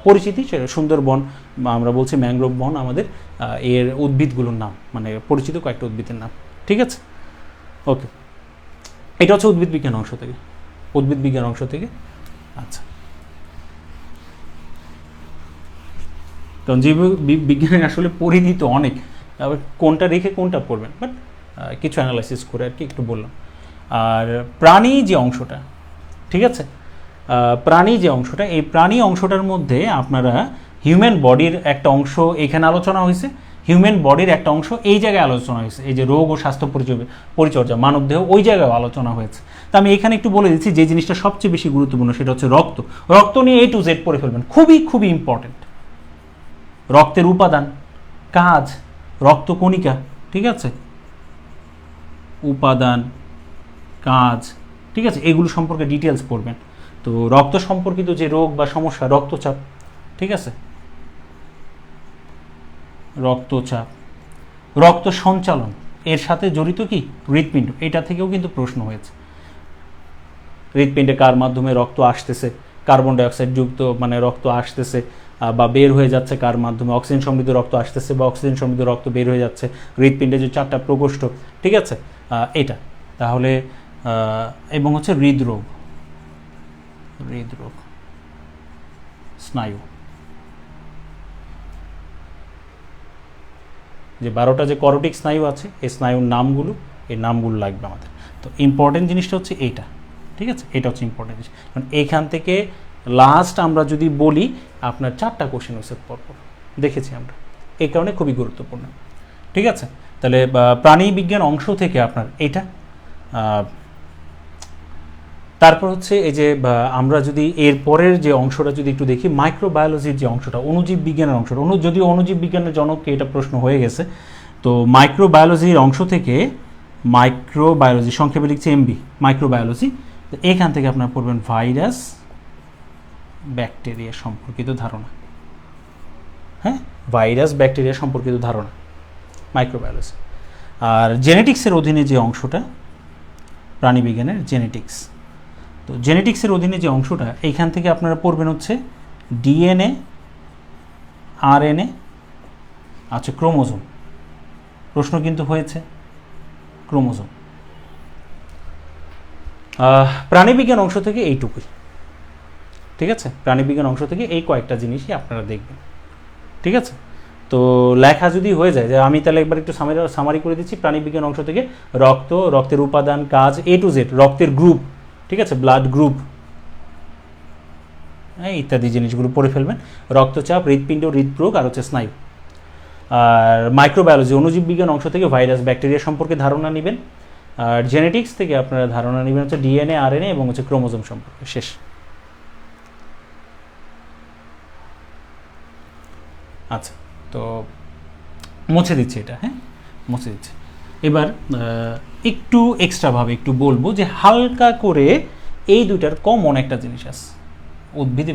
পরিচিতি সুন্দরবন, আমরা বলছি ম্যানগ্রোভ বন আমাদের, এর উদ্ভিদগুলোর নাম, মানে পরিচিত কয়েকটা উদ্ভিদের নাম, ঠিক আছে, ওকে। এটা হচ্ছে উদ্ভিদ বিজ্ঞান অংশ থেকে, আচ্ছা। কারণ জীব বিজ্ঞানের আসলে পরিধি তো অনেক, আবার কোনটা রেখে কোনটা পড়বেন, বাট কিছু অ্যানালাইসিস করে আর কি একটু বললাম। আর প্রাণী যে অংশটা, ঠিক আছে, প্রাণী যে অংশটা, এই প্রাণী অংশটার মধ্যে আপনারা হিউম্যান বডির একটা অংশ এখানে আলোচনা হয়েছে, হিউম্যান বডির একটা অংশ এই জায়গায় আলোচনা হয়েছে, এই যে রোগ ও স্বাস্থ্য পরিচর্যা মানবদেহ, ওই জায়গায় আলোচনা হয়েছে। তো আমি এখানে একটু বলে দিচ্ছি যে জিনিসটা সবচেয়ে বেশি গুরুত্বপূর্ণ, সেটা হচ্ছে রক্ত নিয়ে A to Z পড়ে ফেলবেন, খুবই ইম্পর্টেন্ট। রক্তের উপাদান, কাজ, রক্তকণিকা, ঠিক আছে, উপাদান, কাজ, ঠিক আছে, এগুলো সম্পর্কে ডিটেলস পড়বেন। তো রক্ত সম্পর্কিত যে রোগ বা সমস্যা, রক্তচাপ, ঠিক আছে, রক্ত সঞ্চালন, এর সাথে জড়িত কি হৃৎপিণ্ড, এটা থেকেও কিন্তু প্রশ্ন হয়েছে। হৃৎপিণ্ডে কার মাধ্যমে রক্ত আসতেছে, কার্বন ডাইঅক্সাইড যুক্ত মানে রক্ত আসতেছে বা বের হয়ে যাচ্ছে, কার মাধ্যমে অক্সিজেন সমৃদ্ধ রক্ত আসতেছে বা অক্সিজেন সমৃদ্ধ রক্ত বের হয়ে যাচ্ছে, হৃৎপিণ্ডে যে 4টা প্রকোষ্ঠ, ঠিক আছে, এটা তাহলে, এবং হচ্ছে হৃদরোগ, স্নায়ু, যে 12টা যে করোটিক স্নায়ু আছে, এই স্নায়ুর নামগুলো, এই নামগুলো লাগবে আমাদের। তো ইম্পর্টেন্ট জিনিসটা হচ্ছে এইটা, ঠিক আছে, এটা হচ্ছে ইম্পর্টেন্ট জিনিস। কারণ এইখান থেকে লাস্ট আমরা যদি বলি আপনার 4টা কোশ্চেন হয়েছে পরপর দেখেছি আমরা, এই কারণে খুবই গুরুত্বপূর্ণ, ঠিক আছে। তাহলে প্রাণী বিজ্ঞান অংশ থেকে আপনার এটা, তারপর হচ্ছে এই যে আমরা যদি এর পরের যে অংশটা যদি একটু দেখি, মাইক্রোবায়োলজির যে অংশটা, অণুজীব বিজ্ঞানের অংশটা, যদিও অণুজীব বিজ্ঞানের জনককে এটা প্রশ্ন হয়ে গেছে, তো মাইক্রোবায়োলজির অংশ থেকে, মাইক্রোবায়োলজি সংক্ষেপে লিখছে MB, মাইক্রোবায়োলজি, এখান থেকে আপনারা পড়বেন ভাইরাস, ব্যাকটেরিয়া সম্পর্কিত ধারণা, হ্যাঁ, ভাইরাস ব্যাকটেরিয়া সম্পর্কিত ধারণা, মাইক্রোবায়োলজি। আর জেনেটিক্সের অধীনে যে অংশটা, প্রাণীবিজ্ঞানের জেনেটিক্স, তো জেনেটিক্সের অধীনে যে অংশটা, এইখান থেকে আপনারা পড়বেন হচ্ছে DNA, RNA, আচ্ছা, ক্রোমোজোম, প্রশ্ন কিন্তু হয়েছে ক্রোমোজোম। প্রাণীবিজ্ঞান অংশ থেকে এইটুকুই, ঠিক আছে, প্রাণীবিজ্ঞান অংশ থেকে এই কয়েকটা জিনিসই আপনারা দেখবেন, ঠিক আছে। তো লেখা যদি হয়ে যায়, যে আমি তাহলে একবার একটু সামারি করে দিচ্ছি, প্রাণীবিজ্ঞান অংশ থেকে রক্তের উপাদান, কাজ, A to Z, রক্তের গ্রুপ, ঠিক আছে, ব্লাড গ্রুপ, ইত্যাদি জিনিসগুলো পড়ে ফেলবেন, রক্তচাপ, হৃৎপিণ্ড, হৃদরোগ, আর হচ্ছে স্নায়ু। আর মাইক্রোবায়োলজি, অণুজীব বিজ্ঞান অংশ থেকে ভাইরাস ব্যাকটেরিয়া সম্পর্কে ধারণা নেবেন, আর জেনেটিক্স থেকে আপনারা ধারণা নেবেন হচ্ছে DNA, RNA এবং হচ্ছে ক্রোমোজোম সম্পর্কে, শেষ। আচ্ছা, তো মুছে দিচ্ছি এটা, হ্যাঁ, মুছে দিচ্ছি। এবার একটু এক্সট্রাভাবে একটু বলবো যে হালকা করে এই দুইটার কমন একটা জিনিস আছে, উদ্ভিদ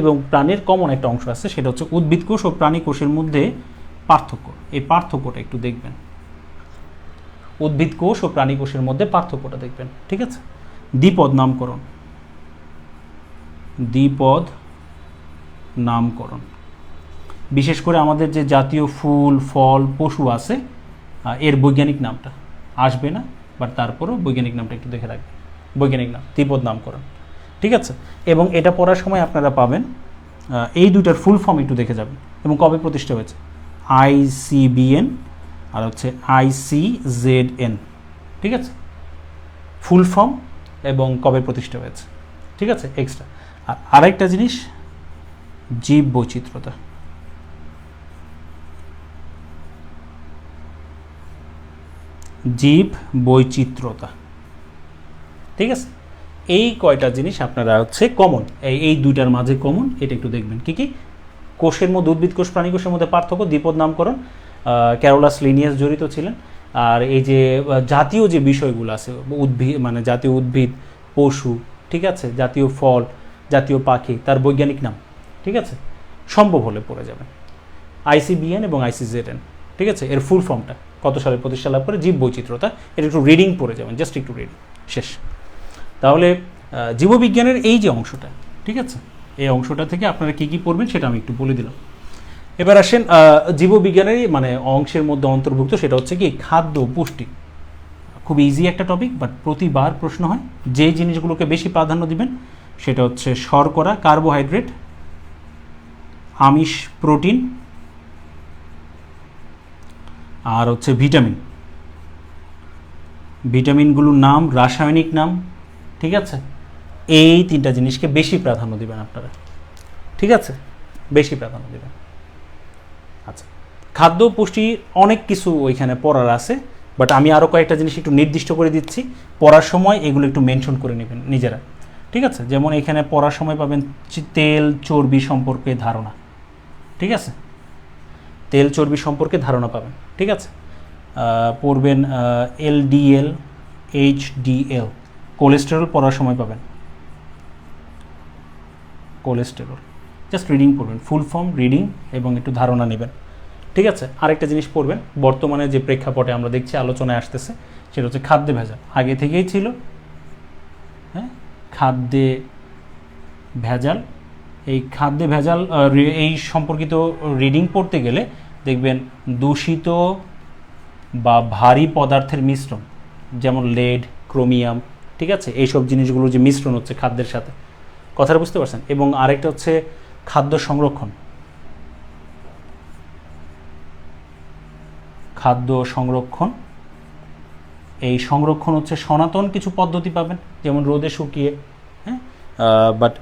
এবং প্রাণীর কমন একটা অংশ আছে, সেটা হচ্ছে উদ্ভিদ কোষ ও প্রাণী কোষের মধ্যে পার্থক্য। এই পার্থক্যটা একটু দেখবেন, উদ্ভিদ কোষ ও প্রাণী কোষের মধ্যে পার্থক্যটা দেখবেন, ঠিক আছে। দ্বিপদ নামকরণ, বিশেষ করে আমাদের যে জাতীয় ফুল, ফল, পশু আছে, এর বৈজ্ঞানিক নামটা আসবে না, বাট তারপরেও বৈজ্ঞানিক নামটা একটু দেখে রাখবেন। বৈজ্ঞানিক নাম ত্রিপদ নামকরণ, ঠিক আছে। এবং এটা পড়ার সময় আপনারা পাবেন এই দুইটার ফুল ফর্ম একটু দেখে যাবেন এবং কবে প্রতিষ্ঠা হয়েছে। ICBN আর হচ্ছে ICZN, ঠিক আছে, ফুল ফর্ম এবং কবে প্রতিষ্ঠা হয়েছে, ঠিক আছে, এক্সট্রা। আর আরেকটা জিনিস, জীব বৈচিত্র্যতা। জীব বৈচিত্র্যতা, ঠিক আছে। এই কয়টা জিনিস আপনারা হচ্ছে কমন, এই দুইটার মাঝে কমন, এটা একটু দেখবেন। কি কি কোষের মধ্যে, উদ্ভিদ কোষ প্রাণী কোষের মধ্যে পার্থক্য, দ্বিপদ নামকরণ, ক্যারোলাস লিনিয়াস জড়িত ছিলেন। আর এই যে জাতীয় যে বিষয়গুলো আছে, উদ্ভিদ মানে জাতীয় উদ্ভিদ, পশু, ঠিক আছে, জাতীয় ফল, জাতীয় পাখি, তার বৈজ্ঞানিক নাম, ঠিক আছে, সম্ভব হলে পড়ে যাবেন। ICBN এবং ICZN, ঠিক আছে, এর ফুল ফর্মটা কত সালে প্রতিষ্ঠা লাভ করে, জীব বৈচিত্র্যতা, এটা একটু রিডিং পড়ে যাবেন, জাস্ট একটু রিডিং, শেষ। তাহলে জীববিজ্ঞানের এই যে অংশটা, ঠিক আছে, এই অংশটা থেকে আপনারা কী কী পড়বেন সেটা আমি একটু বলে দিলাম। এবার আসেন জীববিজ্ঞানেরই মানে অংশের মধ্যে অন্তর্ভুক্ত, সেটা হচ্ছে কি খাদ্য পুষ্টি। খুব ইজি একটা টপিক, বাট প্রতিবার প্রশ্ন হয়। যে জিনিসগুলোকে বেশি প্রাধান্য দিবেন সেটা হচ্ছে শর্করা, কার্বোহাইড্রেট, আমিষ, প্রোটিন, আর হচ্ছে ভিটামিন। ভিটামিনগুলোর নাম, রাসায়নিক নাম, ঠিক আছে, এই তিনটা জিনিসকে বেশি প্রাধান্য দিবেন আপনারা, ঠিক আছে, বেশি প্রাধান্য দেবেন। আচ্ছা, খাদ্য পুষ্টি অনেক কিছু ওইখানে পড়ার আছে, বাট আমি আরও কয়েকটা জিনিস একটু নির্দিষ্ট করে দিচ্ছি, পড়ার সময় এগুলো একটু মেনশন করে নেবেন নিজেরা, ঠিক আছে। যেমন এখানে পড়ার সময় পাবেন তেল চর্বি সম্পর্কে ধারণা, ঠিক আছে, তেল চর্বি সম্পর্কে ধারণা পাবেন, ঠিক আছে। পড়বেন LDL, HDL, কোলেস্টেরল পড়ার সময় পাবেন, কোলেস্টেরল, জাস্ট রিডিং পড়বেন, ফুল ফর্ম রিডিং এবং একটু ধারণা নেবেন, ঠিক আছে। আরেকটা জিনিস পড়বেন, বর্তমানে যে প্রেক্ষাপটে আমরা দেখছি আলোচনায় আসতেছে, সেটা হচ্ছে খাদ্যে ভেজাল। আগে থেকেই ছিল, হ্যাঁ, খাদ্যে ভেজাল। এই খাদ্যে ভেজাল এই সম্পর্কিত রিডিং পড়তে গেলে দেখবেন দূষিত বা ভারী পদার্থের মিশ্রণ, যেমন লেড, ক্রোমিয়াম, ঠিক আছে, এইসব জিনিসগুলো যে মিশ্রণ হচ্ছে খাদ্যের সাথে, কথাটা বুঝতে পারছেন। এবং আরেকটা হচ্ছে খাদ্য সংরক্ষণ। খাদ্য সংরক্ষণ, এই সংরক্ষণ হচ্ছে সনাতন কিছু পদ্ধতি পাবেন, যেমন রোদে শুকিয়ে, হ্যাঁ, বাট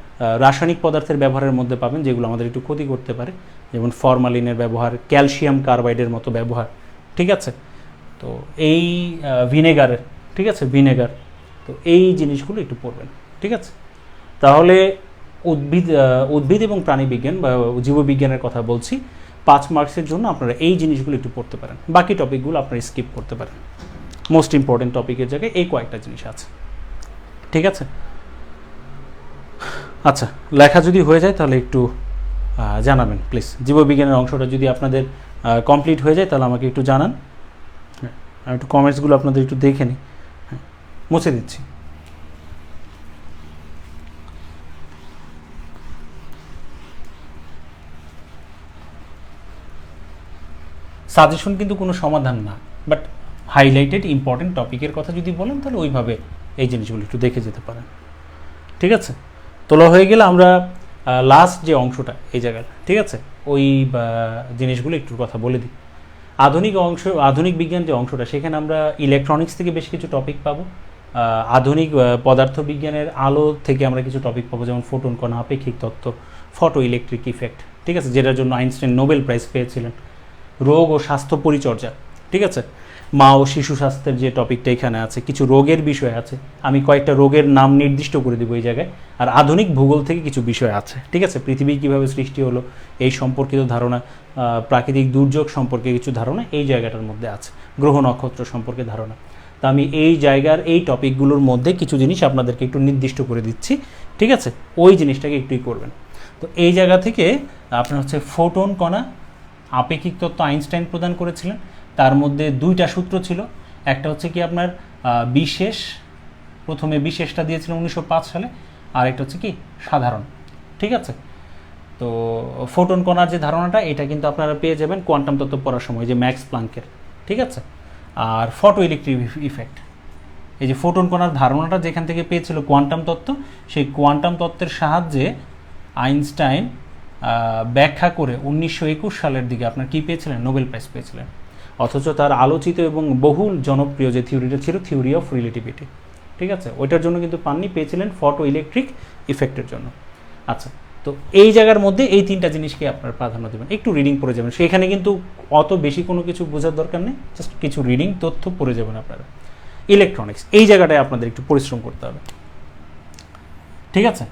রাসায়নিক পদার্থের ব্যবহারের মধ্যে পাবেন যেগুলো আমাদের একটু ক্ষতি করতে পারে, যেমন ফরমালিনের ব্যবহার, ক্যালসিয়াম কার্বাইডের মতো ব্যবহার, ঠিক আছে। তো এই ভিনেগারের, ঠিক আছে, ভিনেগার, তো এই জিনিসগুলো একটু পড়বেন, ঠিক আছে। তাহলে উদ্ভিদ এবং প্রাণী বিজ্ঞান বা জীববিজ্ঞানের কথা বলছি, 5 মার্কসের জন্য আপনারা এই জিনিসগুলো একটু পড়তে পারেন, বাকি টপিকগুলো আপনারা স্কিপ করতে পারেন। মোস্ট ইম্পর্টেন্ট টপিকের জায়গায় এই কয়েকটা জিনিস আছে, ঠিক আছে। আচ্ছা, লেখা যদি হয়ে যায় তাহলে একটু জানাবেন প্লিজ। জীববিজ্ঞানের অংশটা যদি আপনাদের কমপ্লিট হয়ে যায় তাহলে আমাকে একটু জানান। হ্যাঁ, আমি একটু কমেন্টসগুলো আপনাদের একটু দেখে নিই। হ্যাঁ, মুছে দিচ্ছি। সাজেশন কিন্তু কোনো সমাধান না, বাট হাইলাইটেড ইম্পর্টেন্ট টপিকের কথা যদি বলেন তাহলে ওইভাবে এই জিনিসগুলো একটু দেখে যেতে পারেন, ঠিক আছে। তোলা হয়ে গেলে আমরা লাস্ট যে অংশটা এই জায়গার, ঠিক আছে, ওই জিনিসগুলো একটু কথা বলে দিই। আধুনিক বিজ্ঞান যে অংশটা, সেখানে আমরা ইলেকট্রনিক্স থেকে বেশ কিছু টপিক পাবো। আধুনিক পদার্থবিজ্ঞানের আলো থেকে আমরা কিছু টপিক পাবো, যেমন ফোটন কণা, আপেক্ষিক তত্ত্ব, ফটো ইলেকট্রিক ইফেক্ট, ঠিক আছে, যেটার জন্য আইনস্টাইন নোবেল প্রাইজ পেয়েছিলেন। রোগ ও স্বাস্থ্য পরিচর্যা, ঠিক আছে, মা ও শিশু স্বাস্থ্যের যে টপিকটা এখানে আছে, কিছু রোগের বিষয় আছে, আমি কয়েকটা রোগের নাম নির্দিষ্ট করে দেবো এই জায়গায়। আর আধুনিক ভূগোল থেকে কিছু বিষয় আছে, ঠিক আছে, পৃথিবী কীভাবে সৃষ্টি হলো এই সম্পর্কিত ধারণা, প্রাকৃতিক দুর্যোগ সম্পর্কে কিছু ধারণা এই জায়গাটার মধ্যে আছে, গ্রহ নক্ষত্র সম্পর্কে ধারণা। তা আমি এই জায়গার এই টপিকগুলোর মধ্যে কিছু জিনিস আপনাদেরকে একটু নির্দিষ্ট করে দিচ্ছি, ঠিক আছে, ওই জিনিসটাকে একটুই করবেন। তো এই জায়গা থেকে আপনার হচ্ছে ফোটন কণা, আপেক্ষিক তত্ত্ব আইনস্টাইন প্রদান করেছিলেন। তার মধ্যে 2টা সূত্র ছিল, একটা হচ্ছে কি আপনার বিশেষ, প্রথমে বিশেষটা দিয়েছিলেন 1905 সালে, আর একটা হচ্ছে কি সাধারণ, ঠিক আছে। তো ফোটন কণার যে ধারণাটা, এটা কিন্তু আপনারা পেয়ে যাবেন কোয়ান্টাম তত্ত্ব পড়ার সময়, যে ম্যাক্স প্লাঙ্কের, ঠিক আছে। আর ফটো ইলেকট্রিক ইফেক্ট, এই যে ফোটন কণার ধারণাটা যেখান থেকে পেয়েছিল কোয়ান্টাম তত্ত্ব, সেই কোয়ান্টাম তত্ত্বের সাহায্যে আইনস্টাইন ব্যাখ্যা করে 1921 সালের দিকে আপনার কী পেয়েছিলেন, নোবেল প্রাইজ পেয়েছিলেন। অথচ তার আলোচিত এবং বহুল জনপ্রিয় যে থিওরিটা ছিল, থিওরি অফ রিলেটিভিটি, ঠিক আছে, ওইটার জন্য কিন্তু পাননি, পেয়েছিলেন ফটো ইলেকট্রিক ইফেক্টের জন্য। আচ্ছা, তো এই জায়গার মধ্যে এই তিনটা জিনিসকে আপনার প্রাধান্য দেবেন, একটু রিডিং পড়ে যাবেন, সেখানে কিন্তু অত বেশি কোনো কিছু বোঝার দরকার নেই, জাস্ট কিছু রিডিং তথ্য পড়ে যাবেন আপনারা। ইলেকট্রনিক্স, এই জায়গাটায় আপনাদের একটু পরিশ্রম করতে হবে, ঠিক আছে,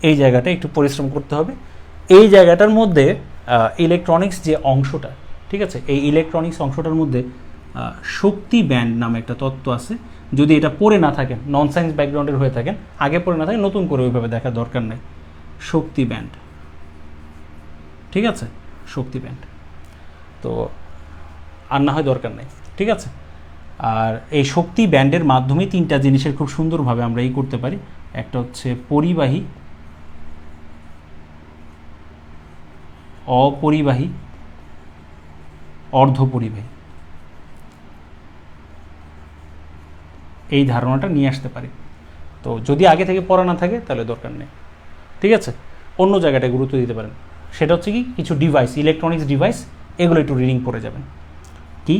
এই জায়গাটা একটু পরিশ্রম করতে হবে। এই জায়গাটার মধ্যে ইলেকট্রনিক্স যে অংশটা, ঠিক আছে, এই ইলেকট্রনিক্স অংশটার মধ্যে শক্তি ব্যান্ড নামে একটা তত্ত্ব আছে। যদি এটা পড়ে না থাকেন, নন সায়েন্স ব্যাকগ্রাউন্ডের হয়ে থাকেন, আগে পড়ে না থাকেন, নতুন করে ওইভাবে দেখার দরকার নেই। শক্তি ব্যান্ড, ঠিক আছে, শক্তি ব্যান্ড, তো আর না হয় দরকার নেই, ঠিক আছে। আর এই শক্তি ব্যান্ডের মাধ্যমে তিনটা জিনিসের খুব সুন্দরভাবে আমরা এই করতে পারি। একটা হচ্ছে পরিবাহী, অপরিবাহী, অর্ধপরিবাহী, এই ধারণাটা নিয়ে আসতে পারি। তো যদি আগে থেকে পড়া না থাকে তাহলে দরকার নেই, ঠিক আছে। অন্য জায়গাটায় গুরুত্ব দিতে পারেন, সেটা হচ্ছে কি, কিছু ডিভাইস, ইলেকট্রনিক্স ডিভাইস, এগুলো একটু রিডিং পড়ে যাবেন। কি,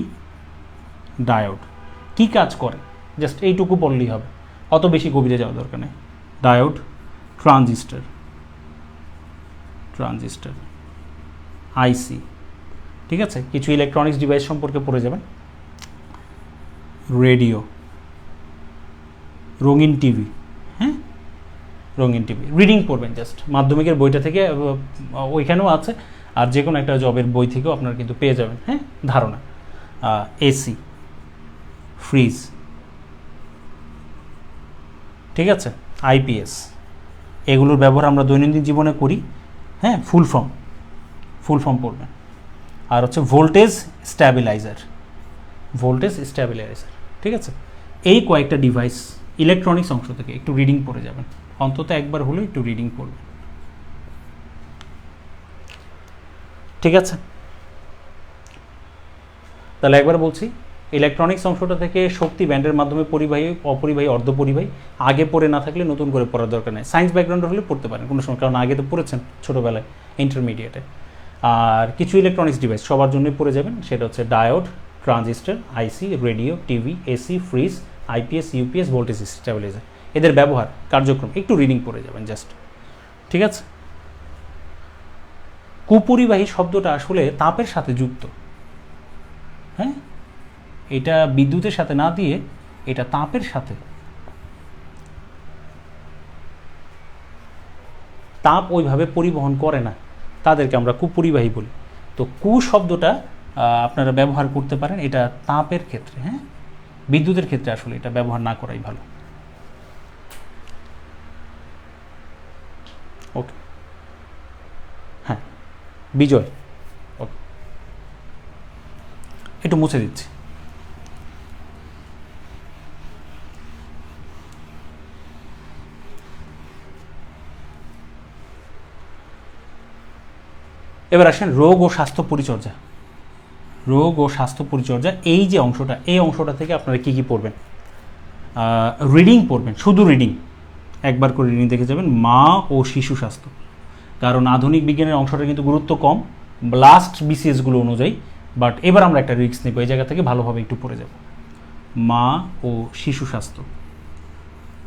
ডায়োড কি কাজ করে, জাস্ট এইটুকু পড়লেই হবে, অত বেশি গভীরে যাওয়া দরকার নেই। ডায়োড, ট্রানজিস্টর, ট্রানজিস্টর, আইসি, ঠিক আছে, কিছু ইলেকট্রনিক্স ডিভাইস সম্পর্কে পড়ে যাবেন। রেডিও, রঙিন টিভি, হ্যাঁ, রঙিন টিভি রিডিং পড়বেন, জাস্ট মাধ্যমিকের বইটা থেকে, ওইখানেও আছে, আর যে কোনো একটা জবের বই থেকেও আপনারা কিন্তু পেয়ে যাবেন, হ্যাঁ, ধারণা। এসি, ফ্রিজ, ঠিক আছে, আইপিএস, এগুলোর ব্যবহার আমরা দৈনন্দিন জীবনে করি, হ্যাঁ, ফুল ফর্ম পড়বেন। আর হচ্ছে ভোল্টেজ স্ট্যাবিলাইজার, ভোল্টেজ স্ট্যাবিলাইজার, ঠিক আছে। এই কয়েকটা ডিভাইস ইলেকট্রনিক্স অংশ থেকে একটু রিডিং পড়ে যাবেন, অন্তত একবার হলে একটু রিডিং পড়বেন, ঠিক আছে। তাহলে একবার বলছি, ইলেকট্রনিক্স অংশটা থেকে শক্তি ব্যান্ডের মাধ্যমে পরিবাহী, অপরিবাহী, অর্ধপরিবাহী, আগে পড়ে না থাকলে নতুন করে পড়ার দরকার নেই। সায়েন্স ব্যাকগ্রাউন্ড হলে পড়তে পারেন কোনো সময়, কারণ আগে তো পড়েছেন ছোটোবেলায়, ইন্টারমিডিয়েটে। আর কিছু ইলেকট্রনিক্স ডিভাইস সবার জন্যই পড়ে যাবেন, সেটা হচ্ছে diode, transistor, IC, radio, TV, AC, fridge, IPS, UPS, voltage stabiliser, এদের ব্যবহার, কার্যক্রম একটু রিডিং পড়ে যাবেন জাস্ট, ঠিক আছে। কুপরিবাহী শব্দটা আসলে তাপের সাথে যুক্ত, হ্যাঁ, এটা বিদ্যুতের সাথে না দিয়ে এটা তাপের সাথে, তাপ ওইভাবে পরিবহন করে না, তাদেরকে আমরা কুপরিবাহী বলি। তো কু শব্দটা আপনারা ব্যবহার করতে পারেন এটা তাপের ক্ষেত্রে, হ্যাঁ, বিদ্যুতের ক্ষেত্রে আসলে এটা ব্যবহার না করাই ভালো। ওকে, হ্যাঁ, বিজয়, ওকে, একটু মুছে দিচ্ছি। এবার আসেন রোগ ও স্বাস্থ্য পরিচর্যা। রোগ ও স্বাস্থ্য পরিচর্যা, এই যে অংশটা, এই অংশটা থেকে আপনারা কী কী পড়বেন, রিডিং পড়বেন, শুধু রিডিং, একবার করে রিডিং দেখে যাবেন। মা ও শিশু স্বাস্থ্য, কারণ আধুনিক বিজ্ঞানের অংশটা কিন্তু গুরুত্ব কম লাস্ট বিসিএসগুলো অনুযায়ী, বাট এবার আমরা একটা রিস্ক নেব, এই জায়গা থেকে ভালোভাবে একটু পড়ে যাব। মা ও শিশু স্বাস্থ্য,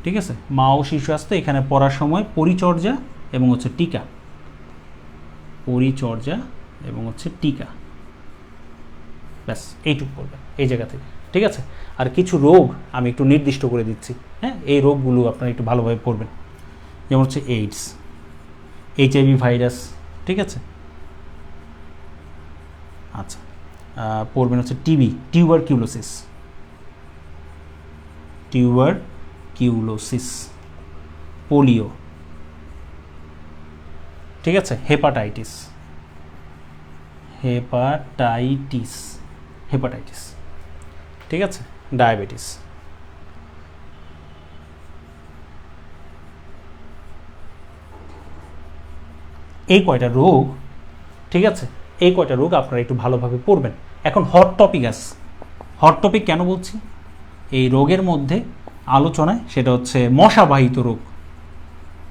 ঠিক আছে, মা ও শিশু স্বাস্থ্য, এখানে পড়ার সময় পরিচর্যা এবং হচ্ছে টিকা, পরিচর্যা এবং হচ্ছে টিকা, ব্যাস এইটুকু পড়বেন এই জায়গা থেকে, ঠিক আছে। আর কিছু রোগ আমি একটু নির্দিষ্ট করে দিচ্ছি, হ্যাঁ, এই রোগগুলো আপনারা একটু ভালোভাবে পড়বেন, যেমন হচ্ছে এইডস, এইচআইভি ভাইরাস, ঠিক আছে। আচ্ছা, পড়বেন হচ্ছে টিবি, টিউবারকিউলোসিস, টিউবারকিউলোসিস, পোলিও, ঠিক আছে, হেপাটাইটিস, হেপাটাইটিস, হেপাটাইটিস, ঠিক আছে, ডায়াবেটিস। এই কয়টা রোগ, ঠিক আছে, এই কয়টা রোগ আপনারা একটু ভালোভাবে পড়বেন। এখন হট টপিক আছে, হট টপিক কেন বলছি এই রোগের মধ্যে আলোচনায়, সেটা হচ্ছে মশাবাহিত রোগ।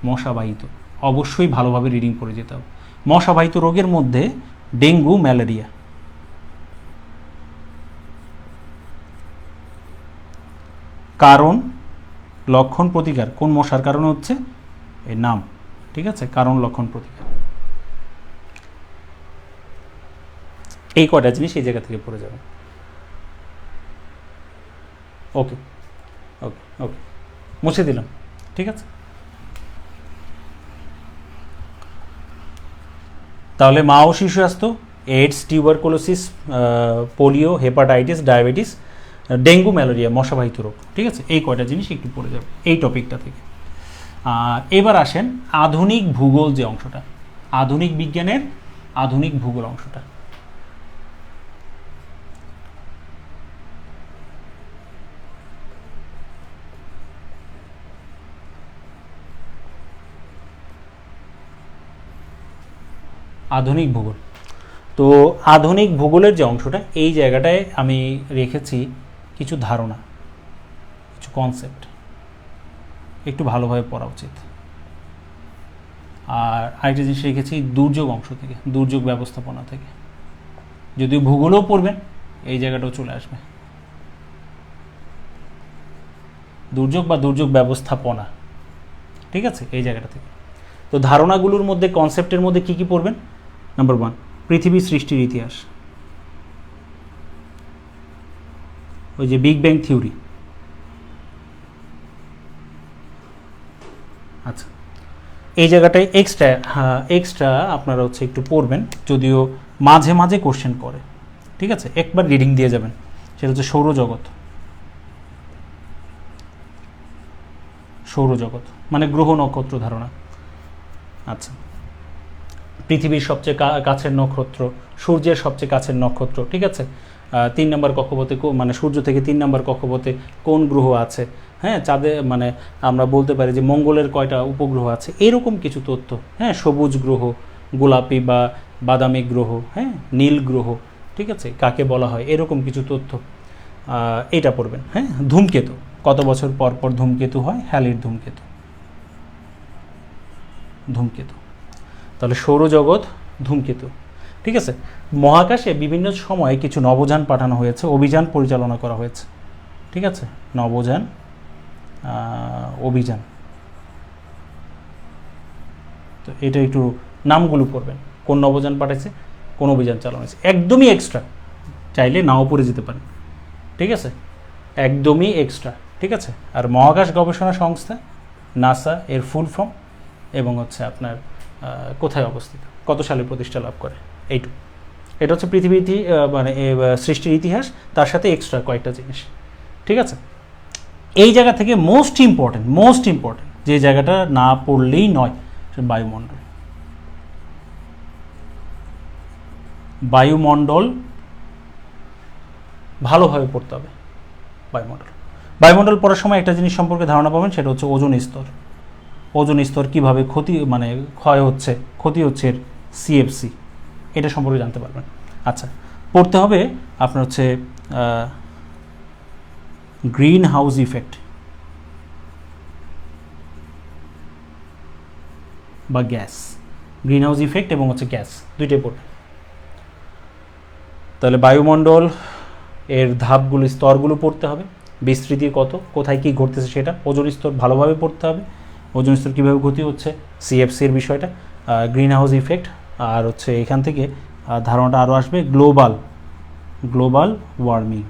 মশাবাহিত, অবশ্যই ভালোভাবে রিডিং করে যেতে হবে। মশাবাহিত রোগের মধ্যে ডেঙ্গু, ম্যালেরিয়া। কারণ, লক্ষণ, প্রতিকার। কোন মশার কারণে হচ্ছে এর নাম, ঠিক আছে, কারণ, লক্ষণ, প্রতিকার। এই কয়টা জিনিস এই জায়গা থেকে পড়ে যাবে। ওকে ওকে ওকে, মুছে দিলাম, ঠিক আছে। তাহলে মা ও শিশু স্বাস্থ্য, AIDS, tuberculosis, polio, hepatitis, diabetes, dengue, malaria, মশাবাহিত রোগ, ঠিক আছে। এই কয়টা জিনিস একটু পড়ে যাবে এই টপিকটা থেকে। আর এবার আসেন আধুনিক ভূগোল যে অংশটা, আধুনিক বিজ্ঞানের আধুনিক ভূগোল অংশটা। আধুনিক ভূগোল, তো আধুনিক ভূগোলের যে অংশটা, এই জায়গাটায় আমি রেখেছি কিছু ধারণা, কিছু কনসেপ্ট, একটু ভালোভাবে পড়া উচিত। আর আরেকটা জিনিস রেখেছি দুর্যোগ অংশ থেকে, দুর্যোগ ব্যবস্থাপনা থেকে। যদিও ভূগোলও পড়বেন, এই জায়গাটাও চলে আসবে, দুর্যোগ বা দুর্যোগ ব্যবস্থাপনা, ঠিক আছে, এই জায়গাটা থেকে। তো ধারণাগুলোর মধ্যে, কনসেপ্টের মধ্যে কি কি পড়বেন? নাম্বার 1, পৃথিবী সৃষ্টির ইতিহাস, ওই যে বিগ ব্যাং থিওরি। আচ্ছা, এই জায়গাটায় এক্সট্রা আপনারা হচ্ছে একটু পড়বেন, যদিও মাঝে মাঝে কোশ্চেন করে, ঠিক আছে। একবার রিডিং দিয়ে যাবেন, সেটা হচ্ছে সৌরজগৎ। সৌরজগৎ মানে গ্রহ নক্ষত্র ধারণা। আচ্ছা, পৃথিবীর সবচেয়ে কাছের নক্ষত্র, সূর্যের সবচেয়ে কাছের নক্ষত্র, ঠিক আছে। 3 নম্বর কক্ষপথে, মানে সূর্য থেকে 3 নম্বর কক্ষপথে কোন গ্রহ আছে, হ্যাঁ, চাঁদে, মানে আমরা বলতে পারি যে মঙ্গলের কয়টা উপগ্রহ আছে, এরকম কিছু তথ্য, হ্যাঁ, সবুজ গ্রহ, গোলাপি বা বাদামি গ্রহ, হ্যাঁ, নীল গ্রহ, ঠিক আছে, কাকে বলা হয়, এরকম কিছু তথ্য এটা পড়বেন। হ্যাঁ, ধূমকেতু, কত বছর পর পর ধূমকেতু হয়, হ্যালির ধূমকেতু। ধূমকেতু, তাহলে সৌরজগৎ, ধূমকেতু, ঠিক আছে। মহাকাশে বিভিন্ন সময়ে কিছু নভোযান পাঠানো হয়েছে, অভিযান পরিচালনা করা হয়েছে, ঠিক আছে, নভোযান, অভিযান। তো এটা একটু নামগুলো পড়বেন, কোন নভোযান পাঠাচ্ছে, কোন অভিযান চালানো হয়েছে, একদমই এক্সট্রা, চাইলে নাও পড়ে যেতে পারেন, ঠিক আছে, একদমই এক্সট্রা, ঠিক আছে। আর মহাকাশ গবেষণা সংস্থা, নাসা, এর ফুল ফর্ম, এবং হচ্ছে আপনার কোথায় অবস্থিত, কত সালে প্রতিষ্ঠা লাভ করে, এইটুকু। এটা হচ্ছে পৃথিবী মানে সৃষ্টির ইতিহাস, তার সাথে এক্সট্রা কয়েকটা জিনিস, ঠিক আছে। এই জায়গা থেকে মোস্ট ইম্পর্টেন্ট যে জায়গাটা না পড়লেই নয়, বায়ুমণ্ডল। বায়ুমণ্ডল ভালোভাবে পড়তে হবে। বায়ুমণ্ডল পড়ার সময় একটা জিনিস সম্পর্কে ধারণা পাবেন, সেটা হচ্ছে ওজোন স্তর। ওজোন স্তর কীভাবে মানে ক্ষয় হচ্ছে, ক্ষতি হচ্ছে এর, সিএফসি, এটা সম্পর্কে জানতে পারবেন। আচ্ছা, পড়তে হবে আপনার হচ্ছে গ্রিন হাউস ইফেক্ট বা গ্যাস, গ্রিন হাউস ইফেক্ট এবং হচ্ছে গ্যাস, দুইটাই পড়বে। তাহলে বায়ুমণ্ডল এর ধাপগুলো, স্তরগুলো পড়তে হবে, বিস্তৃতি কত, কোথায় কী ঘটতেছে সেটা। ওজোন স্তর ভালোভাবে পড়তে হবে, ওজোন স্তর কীভাবে ক্ষতি হচ্ছে, সিএফসির বিষয়টা, গ্রিন হাউস ইফেক্ট, আর হচ্ছে এখান থেকে ধারণাটা আরও আসবে গ্লোবাল ওয়ার্মিং।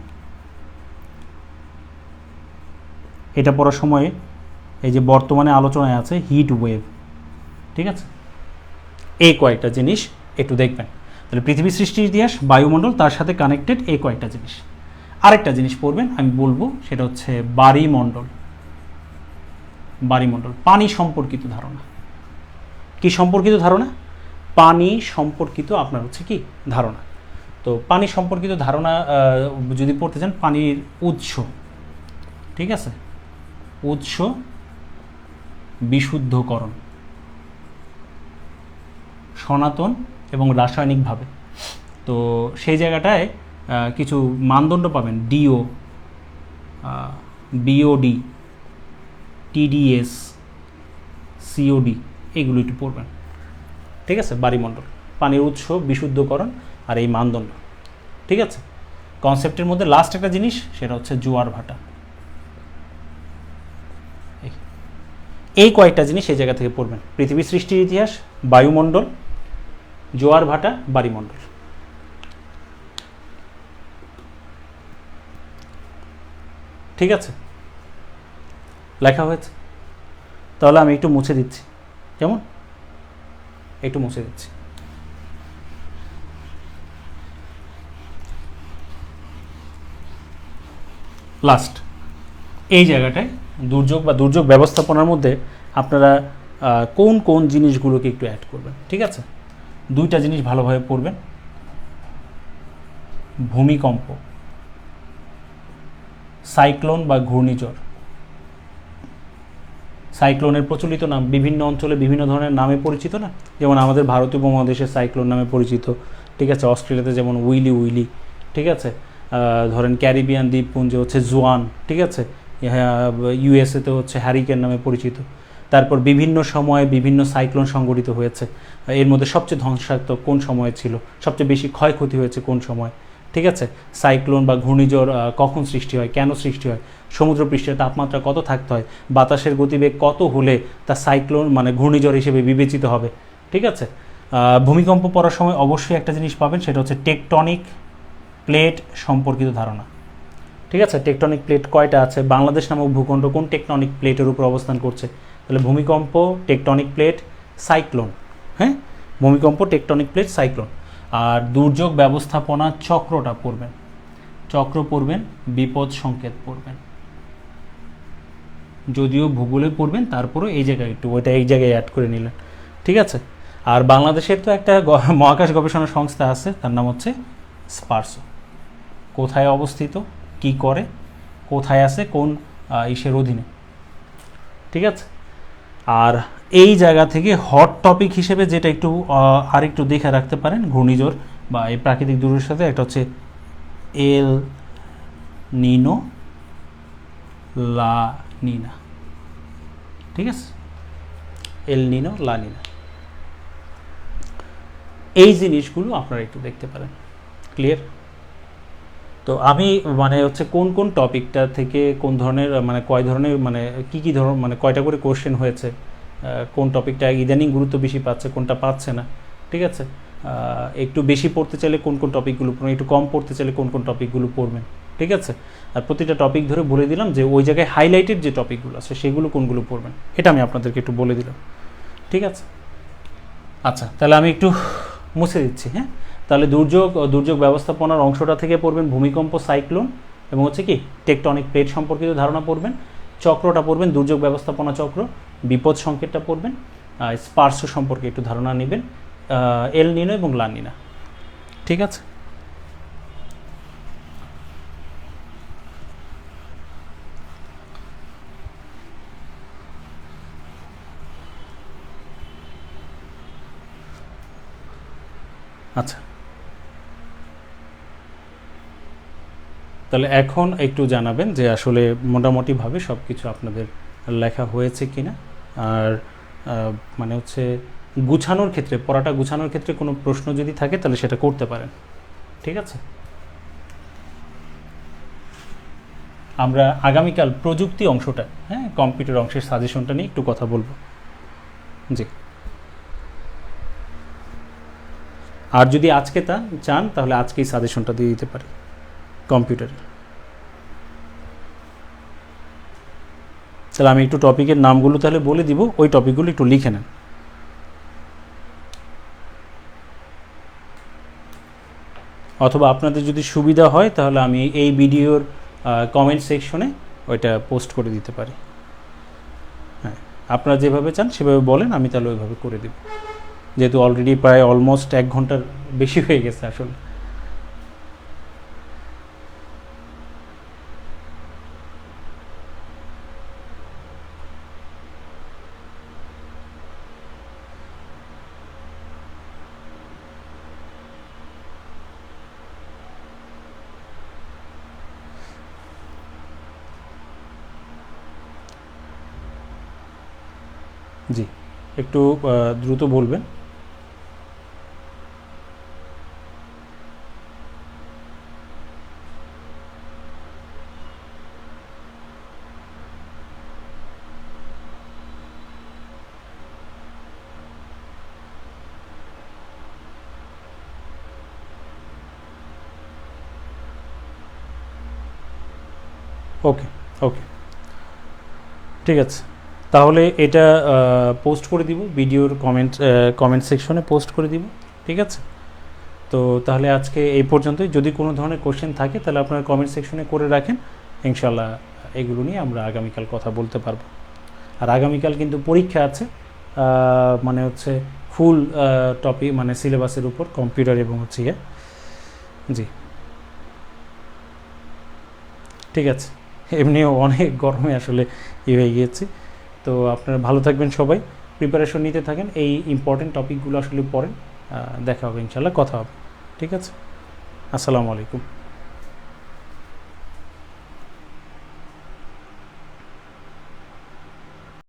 এটা পড়ার সময়ে এই যে বর্তমানে আলোচনায় আছে হিট ওয়েভ, ঠিক আছে। এই কয়েকটা জিনিস একটু দেখবেন। তাহলে পৃথিবী সৃষ্টির ইতিহাস, বায়ুমণ্ডল, তার সাথে কানেক্টেড এই কয়েকটা জিনিস। আরেকটা জিনিস পড়বেন আমি বলবো, সেটা হচ্ছে বায়ুমণ্ডল, পানি সম্পর্কিত ধারণা। কি সম্পর্কিত ধারণা? পানি সম্পর্কিত আপনার হচ্ছে কি ধারণা। তো পানি সম্পর্কিত ধারণা যদি পড়তে চান, পানির উৎস, ঠিক আছে, উৎস, বিশুদ্ধকরণ, সনাতন এবং রাসায়নিকভাবে। তো সেই জায়গাটায় কিছু মানদণ্ড পাবেন, ডিও, বিওডি, টিডিএস, সিওডি, এগুলো একটু পড়বেন। ঠিক আছে, বায়ুমণ্ডল, পানির উৎস, বিশুদ্ধকরণ আর এই মানদণ্ড। ঠিক আছে, কনসেপ্টের মধ্যে লাস্ট একটা জিনিস, সেটা হচ্ছে জোয়ার ভাটা। এই কয়েকটা জিনিস এই জায়গা থেকে পড়বেন, পৃথিবী সৃষ্টির ইতিহাস, বায়ুমণ্ডল, জোয়ার ভাটা, বায়ুমণ্ডল। ঠিক আছে, লেখা হয়েছে? তাহলে আমি একটু মুছে দিচ্ছি, কেমন? একটু মুছে দিচ্ছি। লাস্ট এই জায়গাটায় দুর্যোগ বা দুর্যোগ ব্যবস্থাপনার মধ্যে আপনারা কোন কোন জিনিসগুলোকে একটু অ্যাড করবেন। ঠিক আছে, দুইটা জিনিস ভালোভাবে পড়বেন, ভূমিকম্প, সাইক্লোন বা ঘূর্ণিঝড়। সাইক্লোনের প্রচলিত নাম বিভিন্ন অঞ্চলে বিভিন্ন ধরনের নামে পরিচিত না, যেমন আমাদের ভারতীয় উপমহাদেশে সাইক্লোন নামে পরিচিত। ঠিক আছে, অস্ট্রেলিয়াতে যেমন উইলি, ঠিক আছে, ধরেন ক্যারিবিয়ান দ্বীপপুঞ্জে হচ্ছে জোয়ান। ঠিক আছে, ইউএসএতে হচ্ছে হ্যারিকেন নামে পরিচিত। তারপর বিভিন্ন সময়ে বিভিন্ন সাইক্লোন সংঘটিত হয়েছে, এর মধ্যে সবচেয়ে ধ্বংসাত্মক কোন সময়ে ছিল, সবচেয়ে বেশি ক্ষয়ক্ষতি হয়েছে কোন সময়। ঠিক আছে, সাইক্লোন বা ঘূর্ণিঝড় কখন সৃষ্টি হয়, কেন সৃষ্টি হয়, সমুদ্রপৃষ্ঠের তাপমাত্রা কত থাকতে হয়, বাতাসের গতিবেগ কত হলে তা সাইক্লোন মানে ঘূর্ণিঝড় হিসেবে বিবেচিত হবে। ঠিক আছে, ভূমিকম্প পড়ার সময় অবশ্যই একটা জিনিস পাবেন, সেটা হচ্ছে টেকটনিক প্লেট সম্পর্কিত ধারণা। ঠিক আছে, টেকটনিক প্লেট কয়টা আছে, বাংলাদেশ নামক ভূখণ্ড কোন টেকটনিক প্লেটের উপর অবস্থান করছে, তাহলে ভূমিকম্প, টেকটনিক প্লেট, সাইক্লোন। হ্যাঁ, ভূমিকম্প, টেকটনিক প্লেট, সাইক্লোন। আর দুর্যোগ ব্যবস্থাপনা চক্রটা পড়বেন, চক্র পড়বেন, বিপদ সংকেত পড়বেন। যদিও ভূগোলে পড়বেন, তারপরেও এই জায়গায় একটু ওইটা এই জায়গায় অ্যাড করে নিলেন। ঠিক আছে, আর বাংলাদেশের তো একটা মহাকাশ গবেষণা সংস্থা আছে, তার নাম হচ্ছে স্পারসো। কোথায় অবস্থিত, কি করে, কোথায় আছে, কোন ইসের অধীনে। ঠিক আছে, আর এই জায়গা থেকে হট টপিক হিসেবে যেটা একটু আরেকটু দেখে রাখতে পারেন ঘূর্ণিঝড় বা এই প্রাকৃতিক দুর্যোগের সাথে, একটা হচ্ছে এল নিনো, লা নিনা। ঠিক আছে, এল নিনো, লা নিনা, এই জিনিসগুলো আপনারা একটু দেখতে পারেন। ক্লিয়ার? তো আমি মানে হচ্ছে কোন কোন টপিকটা থেকে কোন ধরনের মানে কয় ধরনের মানে কী ধরনের মানে কয়টা করে কোশ্চেন হয়েছে, কোন টপিকটা ইদানিং গুরুত্ব বেশি পাচ্ছে, কোনটা পাচ্ছে না। ঠিক আছে, একটু বেশি পড়তে চাইলে কোন কোন টপিকগুলো পড়বেন, একটু কম পড়তে চাইলে কোন কোন টপিকগুলো পড়বেন। ঠিক আছে, আর প্রতিটা টপিক ধরে বলে দিলাম যে ওই জায়গায় হাইলাইটেড যে টপিকগুলো আছে সেগুলো কোনগুলো পড়বেন, এটা আমি আপনাদেরকে একটু বলে দিলাম। ঠিক আছে, আচ্ছা তাহলে আমি একটু মুছে দিচ্ছি। হ্যাঁ, তাহলে দুর্যোগ ব্যবস্থাপনার অংশটা থেকে পড়বেন ভূমিকম্প, সাইক্লোন এবং হচ্ছে কি টেকটনিক প্লেট সম্পর্কিত ধারণা পড়বেন, চক্রটা পড়বেন, দুর্যোগ ব্যবস্থাপনা চক্র, বিপদ সংকেতটা পড়বেন, স্পার্শ সম্পর্কে একটু ধারণা নেবেন, এল নিনো এবং লা নিনা। ঠিক আছে, আচ্ছা তাহলে এখন একটু জানাবেন যে আসলে মোটামুটিভাবে সব কিছু আপনাদের লেখা হয়েছে কি না, আর মানে হচ্ছে গুছানোর ক্ষেত্রে, পড়াটা গুছানোর ক্ষেত্রে কোনো প্রশ্ন যদি থাকে তাহলে সেটা করতে পারেন। ঠিক আছে, আমরা আগামীকাল প্রযুক্তি অংশটা, হ্যাঁ কম্পিউটার অংশের সাজেশনটা নিয়ে একটু কথা বলবো। জি, আর যদি আজকে তা চান তাহলে আজকেই সাজেশনটা দিয়ে দিতে পারি কম্পিউটারে। তাহলে আমি একটু টপিকের নামগুলো তাহলে বলে দিব, ওই টপিকগুলো একটু লিখে নেন। অথবা আপনাদের যদি সুবিধা হয় তাহলে আমি এই ভিডিওর কমেন্ট সেকশনে ওইটা পোস্ট করে দিতে পারি। হ্যাঁ, আপনারা যেভাবে চান সেভাবে বলেন, আমি তাহলে ওইভাবে করে দেব, যেহেতু অলরেডি প্রায় অলমোস্ট 1 ঘন্টার বেশি হয়ে গেছে আসলে। জি, একটু দ্রুত বলবেন। ওকে, ওকে, ঠিক আছে। তাহলে এটা পোস্ট করে দিব, ভিডিওর কমেন্ট সেকশনে পোস্ট করে দিব, ঠিক আছে। তো তাহলে আজকে এই পর্যন্তই। যদি কোনো ধরনের কোশ্চেন থাকে তাহলে আপনারা কমেন্ট সেকশনে করে রাখেন, ইনশাল্লাহ এগুলো নিয়ে আমরা আগামীকাল কথা বলতে পারবো। আর আগামীকাল কিন্তু পরীক্ষা আছে, মানে হচ্ছে ফুল টপিক মানে সিলেবাসের উপর কম্পিউটার এবং হচ্ছে জি, ঠিক আছে। এমনিও অনেক গরমে আসলে হয়ে গিয়েছি। তো আপনারা ভালো থাকবেন সবাই, প্রিপারেশন নিতে থাকেন, এই ইম্পর্টেন্ট টপিকগুলো আসলে পড়েন। দেখা হবে ইনশাল্লাহ, কথা হবে, ঠিক আছে। আসসালামু আলাইকুম।